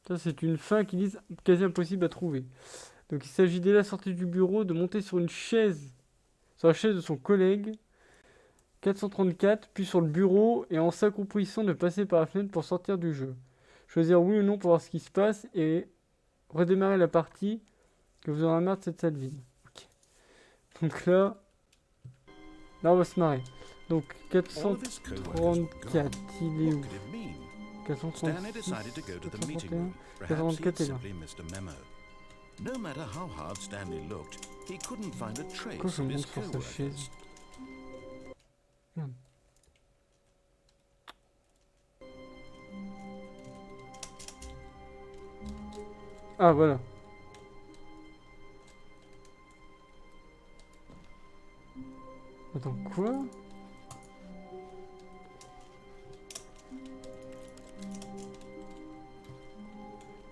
Ça, c'est une fin qui dit quasi impossible à trouver. Donc, il s'agit dès la sortie du bureau de monter sur une chaise, sur la chaise de son collègue, 434, puis sur le bureau, et en s'accroupissant de passer par la fenêtre pour sortir du jeu. Choisir oui ou non pour voir ce qui se passe, et redémarrer la partie, que vous en avez marre de cette salle vide. Ok. Donc là, on va se marrer. Donc, 434, il est où? 436, 431, 434 est là. No matter how hard Stanley looked, he couldn't find a trace Pourquoi je of his monte sur sa chaise? co-workers. Merde. Ah, voilà. Attends, quoi?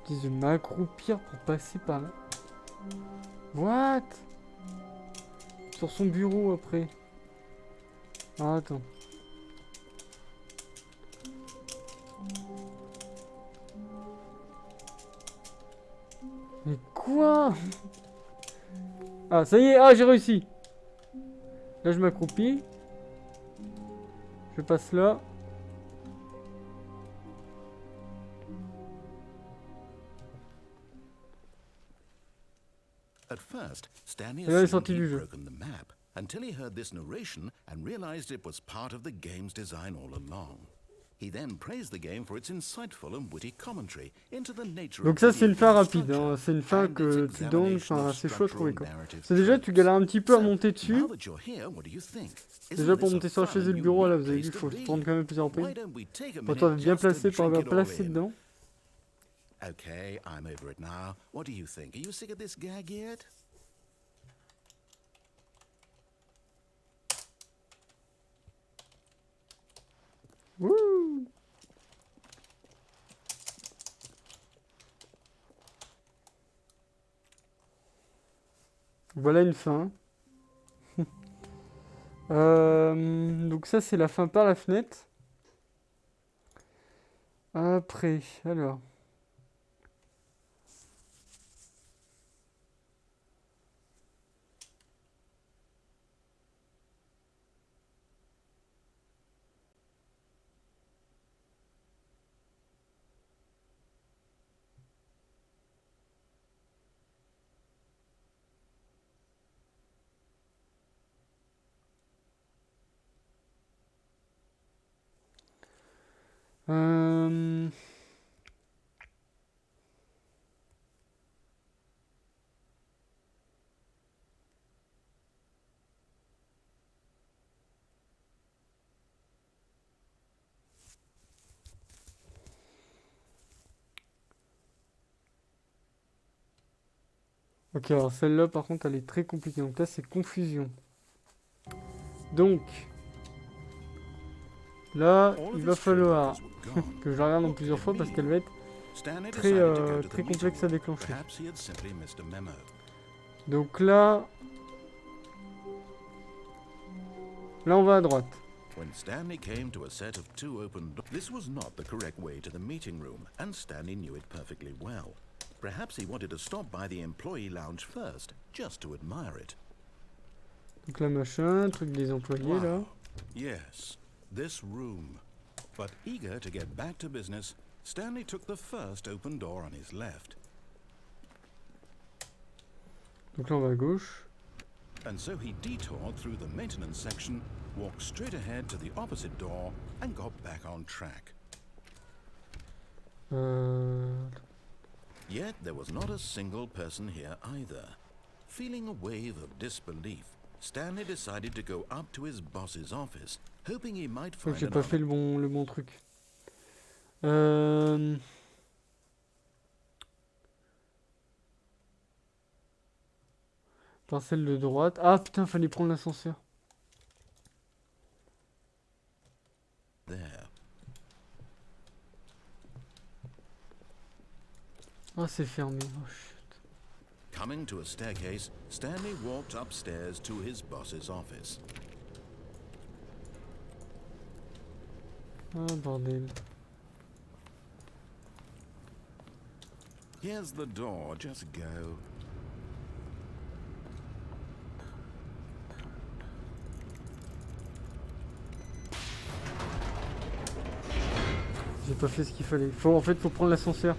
Ils disent de m'accroupir pour passer par là. What? Sur son bureau après. Ah, attends. Mais quoi? Ah, ça y est, ah, j'ai réussi. Là, je m'accroupis. Je passe là. At first, Stanley Et là, il est assumed sorti du he'd jeu. broken the map until he heard this narration and realized it was part of the game's design all along. He then praised the game for its insightful and witty commentary into the nature Donc of ça, c'est une fin video rapide. structure Hein. C'est une fin and que its tu donnes. examination Enfin, of c'est chaud à trouver, quoi. structural narrative C'est déjà, tu tropes. galères un petit peu à So, monter dessus. now that you're here, what do you think? Isn't Déjà, pour this a monter sur la fun chaise et and le bureau, là, unique vous avez vu, il place faut to se be? prendre quand même plusieurs Why reprises. don't we take a Pour toi, minute bien just to placé pour drink avoir it all placé in? dedans. Okay, I'm over it now. What do you think? Are you sick of this gag yet? Wouh! Voilà une fin. Donc ça, c'est la fin par la fenêtre. Après, alors. Euh, Ok, alors celle-là, par contre, elle est très compliquée. Donc là, c'est confusion. Donc, là, il va falloir que je la regarde en plusieurs fois parce qu'elle va être très complexe à déclencher. Donc là, on va à droite. When Stanley came to a set of two open doors, this was not the correct way to the meeting room, and Stanley knew it perfectly well. Perhaps he wanted to stop by the employee lounge first, just to admire it. Donc là, machin, truc des employés, là. Wow. Yes, this room. But eager to get back to business, Stanley took the first open door on his left. Donc là, on va à gauche. And so he detoured through the maintenance section, walked straight ahead to the opposite door, and got back on track. Yet there was not a single person here either. Feeling a wave of disbelief, Stanley decided to go up to his boss's office, hoping he might Faut find que j'ai pas fait le bon truc. Par celle de droite. Ah putain, fallait prendre l'ascenseur. there. Ah, c'est fermé. Oh shit. Coming to a staircase, Stanley walked upstairs to his boss's office. Ah, bordel. Here's the door, just go. J'ai pas fait ce qu'il fallait. En fait, faut prendre l'ascenseur.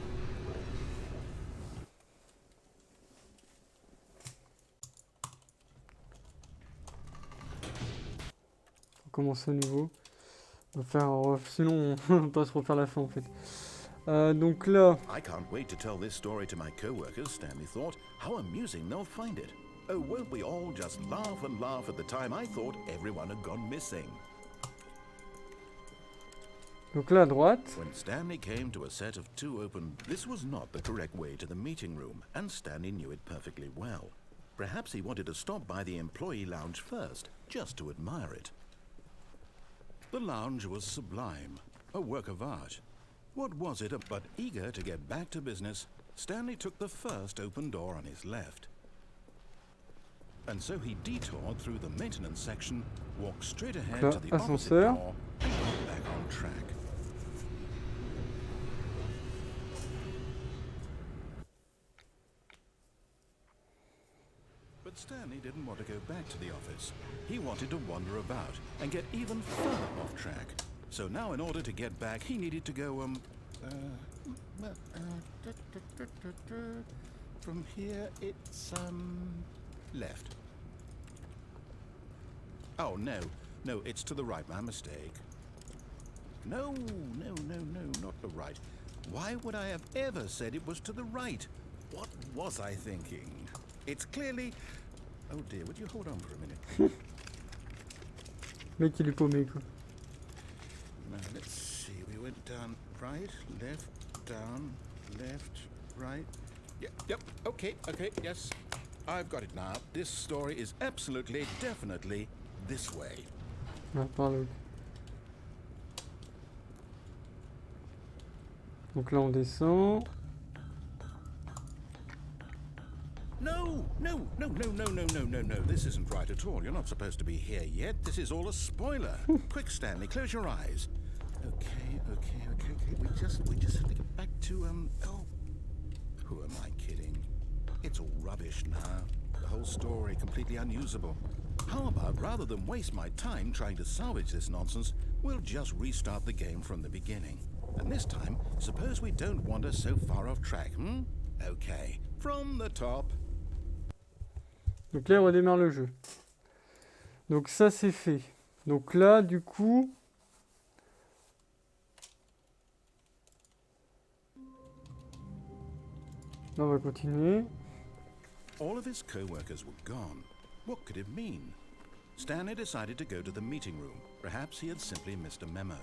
On commence à nouveau. On va faire, sinon, on va pas se refaire la fin en fait. Donc là. I can't wait to tell this story to my co-workers, Stanley thought. How amusing they'll find it. Oh, won't we all just laugh and laugh at the time I thought everyone had gone missing. Donc là à droite. When Stanley came to a set of two open, this was not the correct way to the meeting room, and Stanley knew it perfectly well. Perhaps he wanted to stop by the employee lounge first, just to admire it. The lounge was sublime, a work of art. What was it but eager to get back to business, Stanley took the first open door on his left. And so he detoured through the maintenance section, walked straight ahead to the opposite door, and got back on track. But Stanley didn't want to go back to the office. He wanted to wander about and get even further off track. So now in order to get back, he needed to go, from here it's, left. Oh, no, it's to the right, my mistake. No, not the right. Why would I have ever said it was to the right? What was I thinking? It's clearly... Oh dear, would you hold on for a minute? Mec, il est paumé quoi. Now, let's see, we went down right, left, down, left, right. Yep, okay, yes. I've got it now. This story is absolutely, definitely this way. Ah, par là. Donc là on descend. No. This isn't right at all. You're not supposed to be here yet. This is all a spoiler. Quick, Stanley, close your eyes. Okay. We just have to get back to, oh. Who am I kidding? It's all rubbish now. The whole story completely unusable. How about, rather than waste my time trying to salvage this nonsense, we'll just restart the game from the beginning. And this time, suppose we don't wander so far off track, Okay, from the top. Donc là, on redémarre le jeu. Donc ça, c'est fait. Donc là, du coup... Là, on va continuer. All of his co-workers were gone. What could it mean? Stanley decided to go to the meeting room. Perhaps he had simply missed a memo.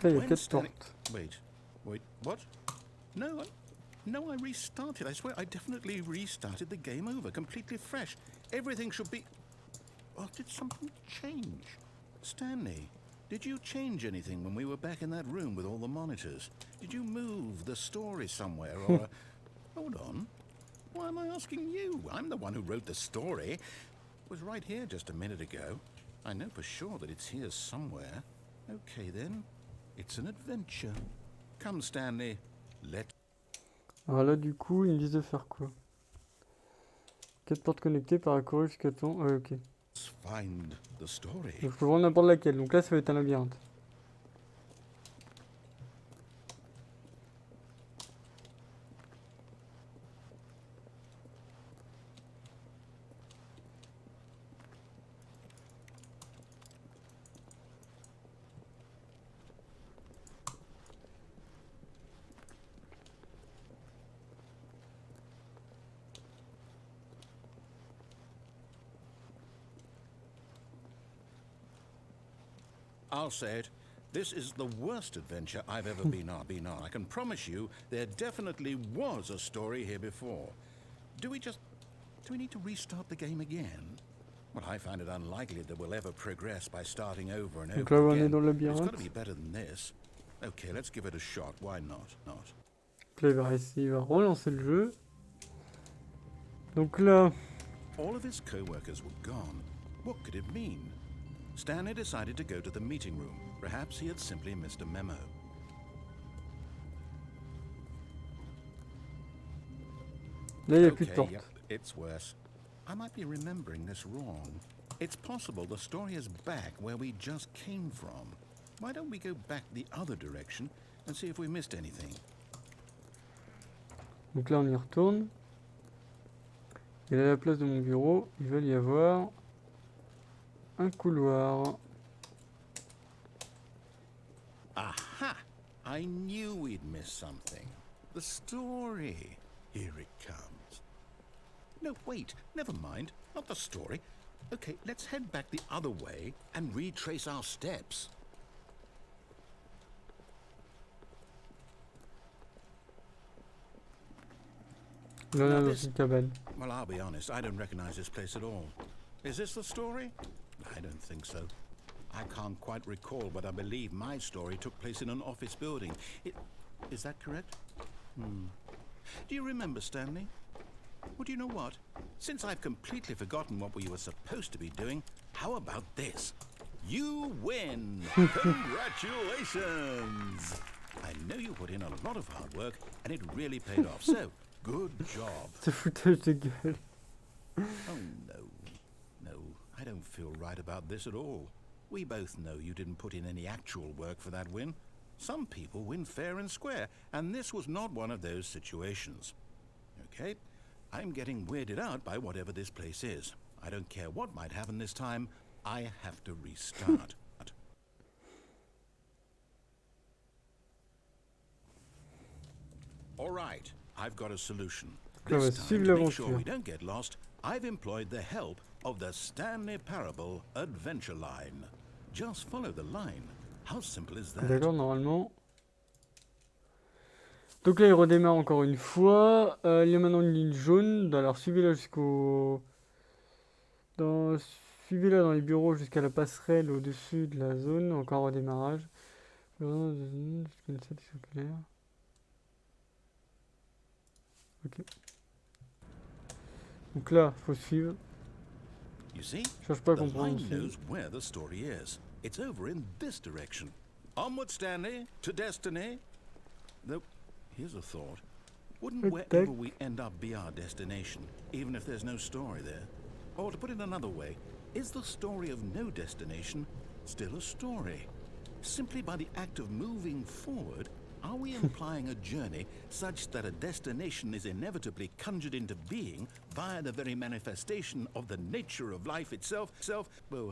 Là, il y a 4 portes. Wait, what? No, I restarted. I swear, I definitely restarted the game over, completely fresh. Everything should be... Well, did something change? Stanley, did you change anything when we were back in that room with all the monitors? Did you move the story somewhere, or... Hold on. Why am I asking you? I'm the one who wrote the story. It was right here just a minute ago. I know for sure that it's here somewhere. Okay, then. It's an adventure. Come, Stanley. Alors là, du coup, ils me disent de faire quoi? 4 portes connectées par accord jusqu'à temps. Ok. Find the story. Donc, je peux prendre n'importe laquelle. Donc là, ça va être un labyrinthe. I'll say it. This is the worst adventure I've ever been on. I can promise you there definitely was a story here before. Do we need to restart the game again? Well, I find it unlikely that we'll ever progress by starting over and Donc là, over on est again. dans le It's got labyrinthe. to be better than this. Okay, let's give it a shot. Why not? Donc là, il va relancer le jeu. Donc là... All of his co-workers were gone. What could it mean? Stanley decided to go to the meeting room. Perhaps he had simply missed a memo. Là, il n'y a plus de Okay, porte. yep, it's worse. I might be remembering this wrong. It's possible the story is back where we just came from. Why don't we go back the other direction and see if we missed anything? Donc là, on y retourne. Et là, à la place de mon bureau, il va y avoir un couloir. Aha! I knew we'd miss something. The story. Here it comes. No, wait, never mind. Not the story. Okay, let's head back the other way and retrace our steps. Là, on Now est dans this- une cabane. Well, I'll be honest, I don't recognize this place at all. Is this the story? I don't think so. I can't quite recall, but I believe my story took place in an office building. Is that correct? Do you remember, Stanley? Well, do you know what? Since I've completely forgotten what we were supposed to be doing, how about this? You win! Congratulations! I know you put in a lot of hard work, and it really paid off, so good job. Ce foutage de gueule. Oh, no. No, I don't feel right about this at all. We both know you didn't put in any actual work for that win. Some people win fair and square, and this was not one of those situations. Okay, I'm getting weirded out by whatever this place is. I don't care what might happen this time. I have to restart. All right, I've got a solution. On va This time, suivre to make sure l'aventure. we don't get lost, I've employed the help of the Stanley Parable Adventure Line. Just follow the line. How simple is that? D'accord, normalement. Donc là, il redémarre encore une fois. Il y a maintenant une ligne jaune. Alors, suivez-la jusqu'au... Suivez-la dans les bureaux jusqu'à la passerelle au-dessus de la zone. Encore redémarrage. Jusqu'à une satisfaction claire. Ok. Donc là, faut suivre. You see? Je cherche pas à The comprendre. line knows where the story is. It's over in this direction. Onward, Stanley, to destiny. Though, here's a thought. Wouldn't What wherever the- we end up be our destination, even if there's no story there? Or to put it another way, is the story of no destination still a story? Simply by the act of moving forward, are we implying a journey such that a destination is inevitably conjured into being via the very manifestation of the nature of life itself? Whoa.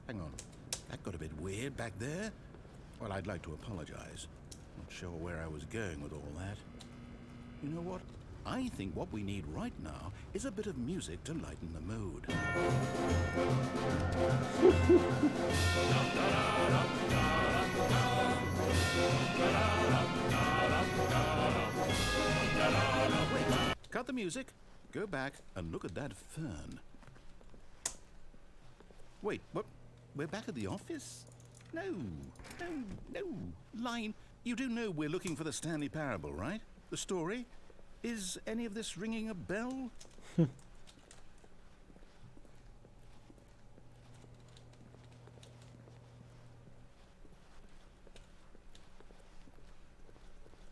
Hang on. That got a bit weird back there. Well, I'd like to apologize. Not sure where I was going with all that. You know what? I think what we need right now is a bit of music to lighten the mood. Wait, cut the music, go back and look at that fern. Wait, what? We're back at the office? No. Line, you do know we're looking for the Stanley Parable, right? The story? Is any of this ringing a bell?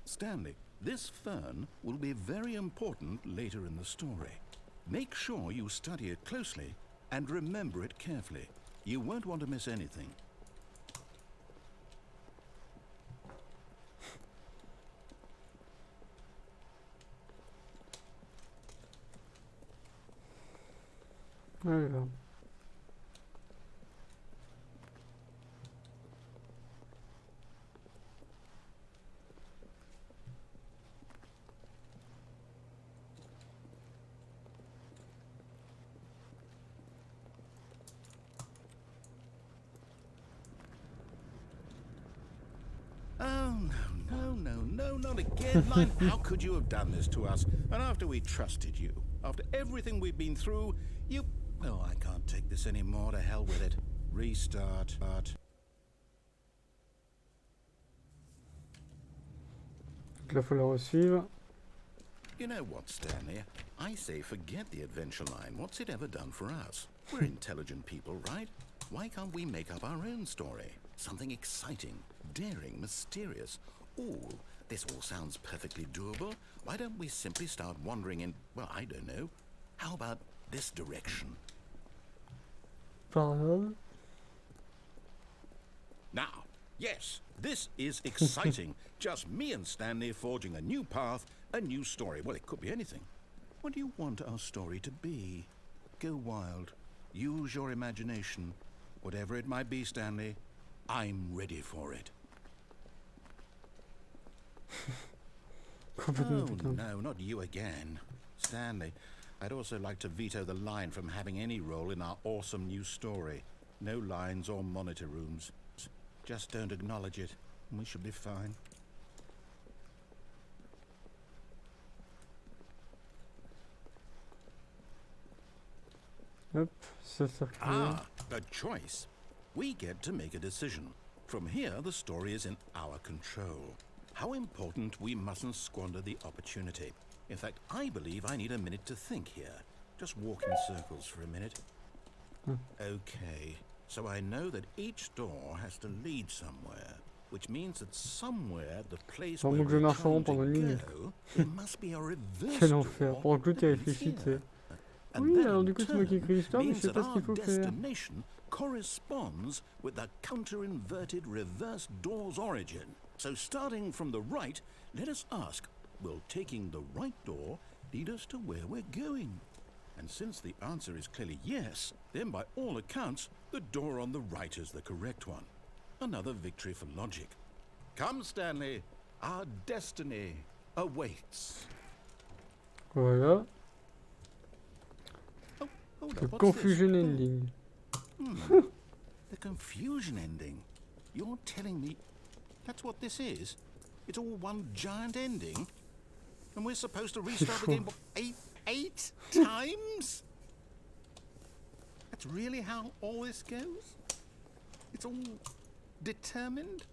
Stanley, this fern will be very important later in the story. Make sure you study it closely and remember it carefully. You won't want to miss anything. Alors. Oh, no, not again, Line. How could you have done this to us? And after we trusted you, after everything we've been through, you... Oh, I can't take this anymore. To hell with it. Restart. Donc là, faut la resuivre. You know what, Stanley? I say forget the adventure line. What's it ever done for us? We're intelligent people, right? why can't we make up our own story? Something exciting, daring, mysterious. Ooh, this all sounds perfectly doable. Why don't we simply start wandering in, well, I don't know. How about this direction? Par Now, yes, this is exciting. Just me and Stanley forging a new path, a new story. Well, it could be anything. What do you want our story to be? Go wild. Use your imagination. Whatever it might be, Stanley, I'm ready for it. Oh, no, not you again. Stanley, I'd also like to veto the line from having any role in our awesome new story. No lines or monitor rooms. Just don't acknowledge it, and we should be fine. Hop, ça circule. Ah, a choice. We get to make a decision. From here, the story is in our control. How important we mustn't squander the opportunity. In fact, I believe I need a minute to think here. Just walk in circles for a minute. Okay, so I know that each door has to lead somewhere, which means that somewhere the place where Donc je we're marche trying pendant to une minute. go, there must be a reverse Quel enfer. door Pendant que l'autre y that réfléchit, leads tu sais. here. And Oui, then alors in du coup c'est moi qui turn écris l'histoire, mais je means sais that pas ce qu'il our faut faire. destination corresponds with the counter-inverted reverse door's origin. So starting from the right, let us ask, will taking the right door lead us to where we're going? And since the answer is clearly yes, then by all accounts, the door on the right is the correct one. Another victory for logic. Come, Stanley, our destiny awaits. Voilà. Oh, hold The up, what's confusion this? ending. The confusion ending? You're telling me that's what this is? It's all one giant ending? And we're supposed to restart the game what, eight times? That's really how all this goes? It's all determined?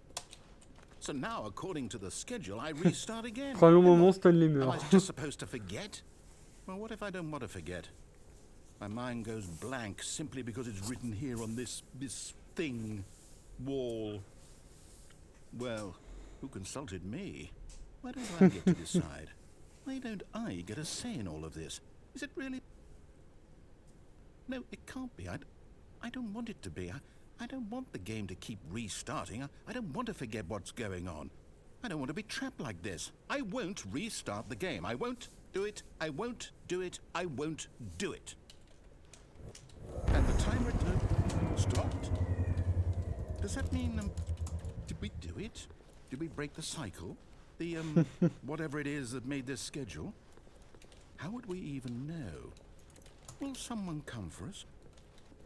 So now, according to the schedule, I restart again. Après un long moment, Stanley Am I meurt. just supposed to forget? Well, what if I don't want to forget? My mind goes blank simply because it's written here on this thing, wall. Well, who consulted me? Why don't I get to decide? Why don't I get a say in all of this? Is it really? No, it can't be. I don't want it to be. I don't want the game to keep restarting. I don't want to forget what's going on. I don't want to be trapped like this. I won't restart the game. I won't do it. I won't do it. I won't do it. And the timer stopped. Does that mean, did we do it? Did we break the cycle? The, whatever it is that made this schedule? How would we even know? Will someone come for us?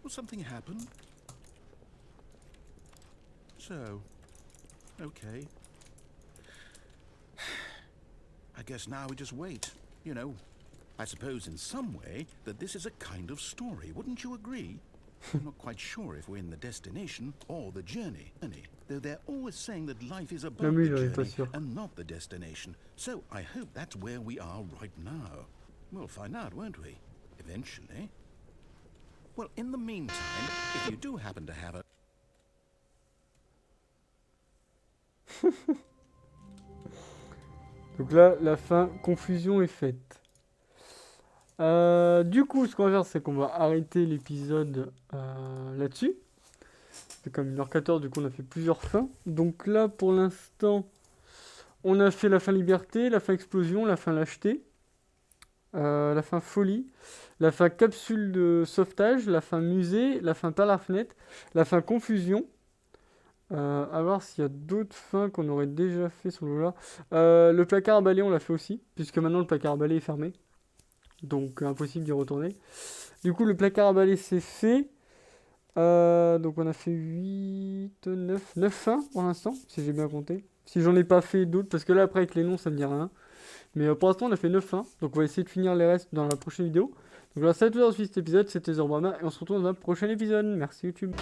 Will something happen? So, okay. I guess now we just wait. You know, I suppose in some way that this is a kind of story. Wouldn't you agree? I'm not quite sure if we're in the destination or the journey. Though they're always saying that life is about oui, the j'en ai pas journey sûr. and not the destination. So I hope that's where we are right now. We'll find out, won't we? Eventually. Well, in the meantime, if you do happen to have a... Donc là, la fin, confusion est faite. Du coup, ce qu'on va faire, c'est qu'on va arrêter l'épisode là-dessus. C'est comme 1h14, du coup, on a fait plusieurs fins. Donc là, pour l'instant, on a fait la fin liberté, la fin explosion, la fin lâcheté, la fin folie, la fin capsule de sauvetage, la fin musée, la fin par la fenêtre, la fin confusion. À voir s'il y a d'autres fins qu'on aurait déjà fait sur le là. Le placard à balai, on l'a fait aussi, puisque maintenant le placard à balai est fermé. Donc impossible d'y retourner. Du coup, le placard à balai c'est fait. Donc on a fait 9 fins pour l'instant, si j'ai bien compté. Si j'en ai pas fait d'autres, parce que là après avec les noms ça me dit rien. Mais pour l'instant on a fait 9 fins, donc on va essayer de finir les restes dans la prochaine vidéo. Donc voilà, ça a tout dans cet épisode, c'était Zorobama et on se retrouve dans un prochain épisode. Merci YouTube.